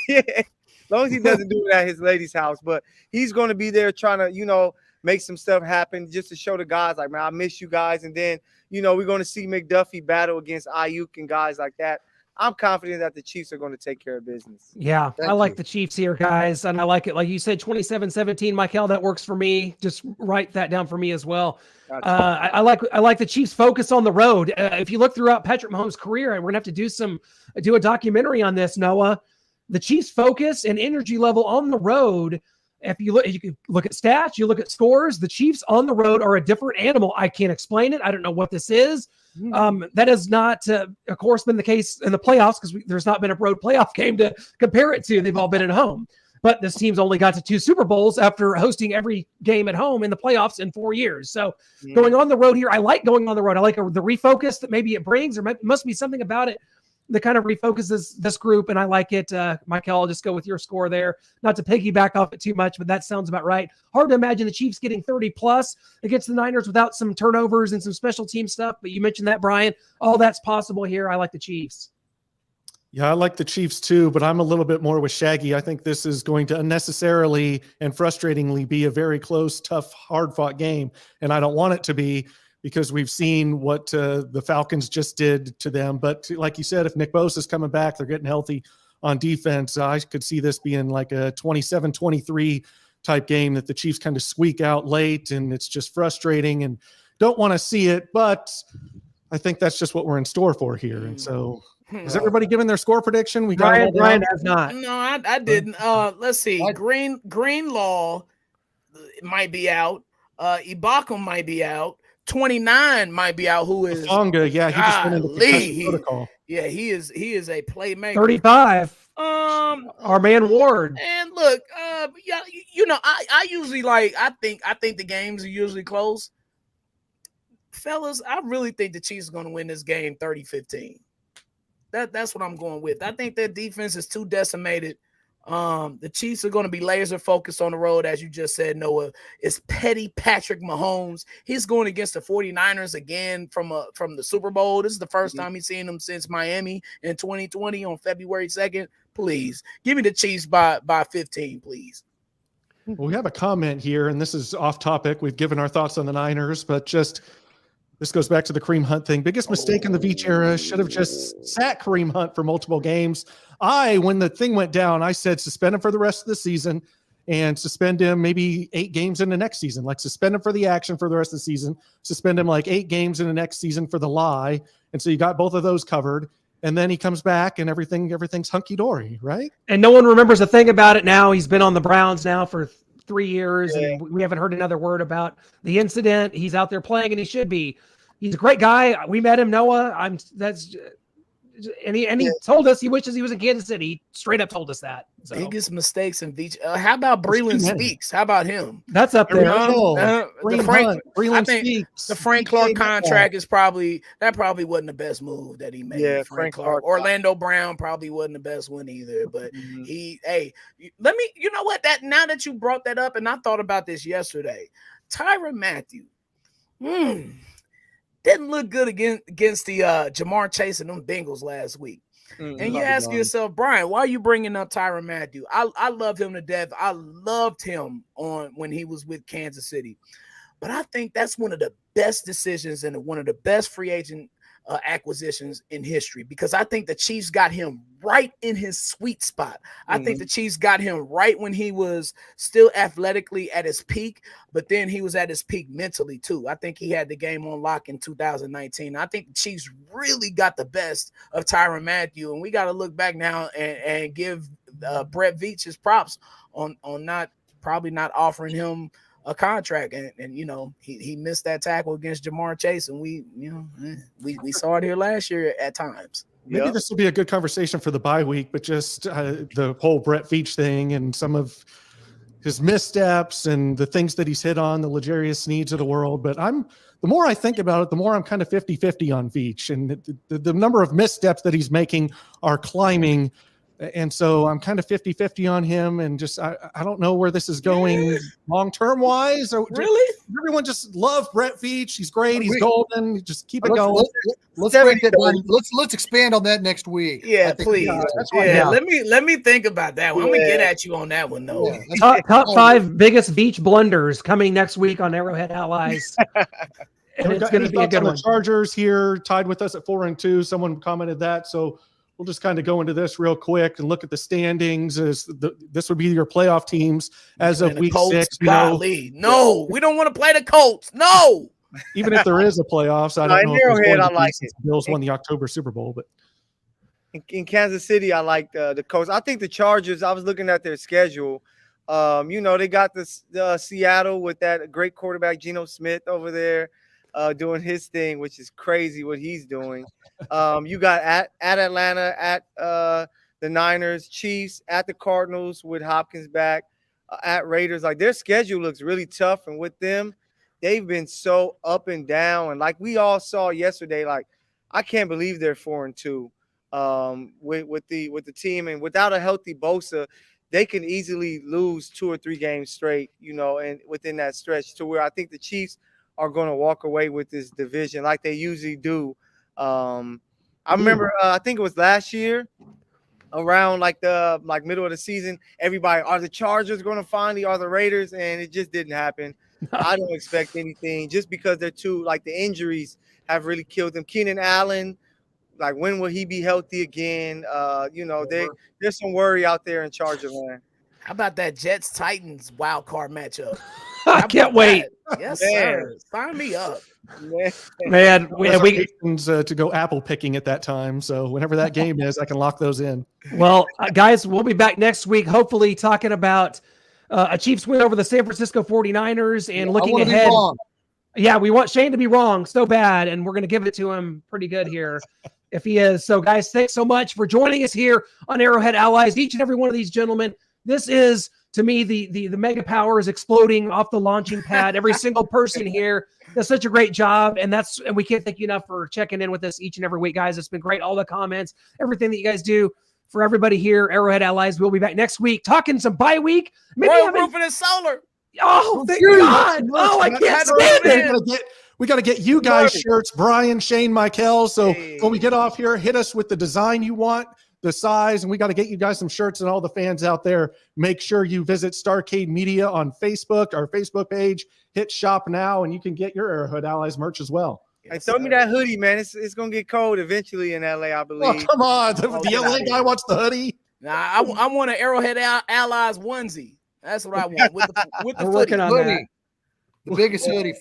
Yeah, as long as he doesn't do it at his lady's house. But he's going to be there trying to, make some stuff happen just to show the guys like, man, I miss you guys. And then, we're going to see McDuffie battle against Ayuk and guys like that. I'm confident that the Chiefs are going to take care of business. Yeah, I like the Chiefs here, guys. And I like it. Like you said, 27-17, Michael, that works for me. Just write that down for me as well. Gotcha. I like the Chiefs' focus on the road. If you look throughout Patrick Mahomes' career, and we're going to have to do a documentary on this, Noah, the Chiefs' focus and energy level on the road. If you can look at stats, you look at scores, the Chiefs on the road are a different animal. I can't explain it. I don't know what this is. That has not, of course, been the case in the playoffs because there's not been a road playoff game to compare it to. They've all been at home. But this team's only got to 2 Super Bowls after hosting every game at home in the playoffs in 4 years. So going on the road here, I like going on the road. I like the refocus that maybe it brings, or must be something about it that kind of refocuses this group, and I like it. Michael, I'll just go with your score there. Not to piggyback off it too much, but that sounds about right. Hard to imagine the Chiefs getting 30-plus against the Niners without some turnovers and some special team stuff, but you mentioned that, Brian. All that's possible here. I like the Chiefs. Yeah, I like the Chiefs too, but I'm a little bit more with Shaggy. I think this is going to unnecessarily and frustratingly be a very close, tough, hard-fought game, and I don't want it to be, because we've seen what the Falcons just did to them. But like you said, if Nick Bosa is coming back, they're getting healthy on defense. I could see this being like a 27-23 type game that the Chiefs kind of squeak out late, and it's just frustrating and don't want to see it. But I think that's just what we're in store for here. And so is everybody giving their score prediction? Brian has not. No, I didn't. Let's see. Greenlaw might be out. Ibaka might be out. 29 might be out. Who is Tonga? Yeah, he just went into concussion protocol. Yeah, he is a playmaker. 35. Our man Ward. And look, yeah, I usually I think the games are usually close. Fellas, I really think the Chiefs are going to win this game 30-15. That's what I'm going with. I think their defense is too decimated. The Chiefs are going to be laser focused on the road, as you just said, Noah. It's petty Patrick Mahomes. He's going against the 49ers again from the Super Bowl. This is the first time he's seen them since Miami in 2020 on February 2nd. Please give me the Chiefs by 15, please. Well, we have a comment here, and this is off topic. We've given our thoughts on the Niners, but just this goes back to the Kareem Hunt thing. Biggest mistake in the Veach era. Should have just sat Kareem Hunt for multiple games. When the thing went down, I said suspend him for the rest of the season and suspend him maybe 8 games in the next season. Like suspend him for the action for the rest of the season. Suspend him like 8 games in the next season for the lie. And so you got both of those covered. And then he comes back and everything's hunky-dory, right? And no one remembers a thing about it now. He's been on the Browns now for 3 years, and we haven't heard another word about the incident. He's out there playing, and he should be. He's a great guy. We met him, Noah. He told us he wishes he was in Kansas City. He straight up told us that. So. Biggest mistakes in Veach. How about Breland Speaks? How about him? That's up there. The Frank Clark contract is probably wasn't the best move that he made. Yeah, Frank Clark. Orlando Brown probably wasn't the best one either. But you know what? Now that you brought that up, and I thought about this yesterday, Tyrann Mathieu. Didn't look good against the Jamar Chase and them Bengals last week. And you ask yourself, Brian, why are you bringing up Tyrann Mathieu? I love him to death. I loved him when he was with Kansas City. But I think that's one of the best decisions and one of the best free agent acquisitions in history, because I think the Chiefs got him right in his sweet spot. I think the Chiefs got him right when he was still athletically at his peak, but then he was at his peak mentally too. I think he had the game on lock in 2019. I think the Chiefs really got the best of Tyrann Mathieu, and we got to look back now and give Brett Veach his props on probably not offering him a contract, and he missed that tackle against Jamar Chase, and we saw it here last year at times. Maybe this will be a good conversation for the bye week, but just the whole Brett Veach thing and some of his missteps and the things that he's hit on, the L'Jarius Sneeds of the world. But the more I think about it, the more I'm kind of 50-50 on Veach, and the number of missteps that he's making are climbing. And so I'm kind of 50-50 on him, and just I don't know where this is going long-term wise. Really? Everyone just love Brett Veach. He's great. He's golden. Just keep it going. Let's break that down. Let's expand on that next week. Yeah, please. Let me think about that one. I'm gonna get at you on that one though. Yeah. Top 5 biggest Veach blunders coming next week on Arrowhead Allies. And it's going to be a good one. The Chargers here tied with us at 4-2. Someone commented that, so we'll just kind of go into this real quick and look at the standings. This would be your playoff teams as of week 6. No, we don't want to play the Colts. No. Even if there is a playoffs, I don't know. Arrowhead, I like it. The Bills won the October Super Bowl, but in Kansas City, I like the Colts. I think the Chargers. I was looking at their schedule. They got the Seattle with that great quarterback Geno Smith over there doing his thing, which is crazy what he's doing. You got at Atlanta, at the Niners, Chiefs, at the Cardinals with Hopkins back, at Raiders. Like, their schedule looks really tough, and with them, they've been so up and down. And like we all saw yesterday, like I can't believe they're 4-2 with the team, and without a healthy Bosa, they can easily lose 2 or 3 games straight, and within that stretch, to where I think the Chiefs are going to walk away with this division like they usually do. I remember, I think it was last year, around middle of the season, everybody, are the Chargers going to finally, are the Raiders? And it just didn't happen. I don't expect anything, just because they're the injuries have really killed them. Keenan Allen, when will he be healthy again? There's some worry out there in Charger land. How about that Jets-Titans wild card matchup? I can't wait. Yes, sir. Sign me up. Man, we to go apple picking at that time. So whenever that game is, I can lock those in. Well, guys, we'll be back next week, hopefully talking about a Chiefs win over the San Francisco 49ers and looking ahead. Yeah, we want Shane to be wrong so bad, and we're going to give it to him pretty good here. if he is. So, guys, thanks so much for joining us here on Arrowhead Allies. Each and every one of these gentlemen, this is, to me, the mega power is exploding off the launching pad. Every single person here does such a great job, and we can't thank you enough for checking in with us each and every week, guys. It's been great. All the comments, everything that you guys do for everybody here, Arrowhead Allies. We'll be back next week talking some bye week. Maybe roofing and solar. Oh, thank God! Oh, I can't stand it. We got to get you guys shirts, Brian, Shane, Michael. So when we get off here, hit us with the design you want, the size, and we got to get you guys some shirts. And all the fans out there, make sure you visit Starcade Media on Facebook, our Facebook page. Hit shop now, and you can get your Arrowhead Allies merch as well. Hey, throw me that hoodie, man. It's gonna get cold eventually in LA, I believe. Oh, come on, the LA guy wants the hoodie. Nah, I want an Arrowhead Allies onesie. That's what I want. With the We're working on that. The biggest hoodie.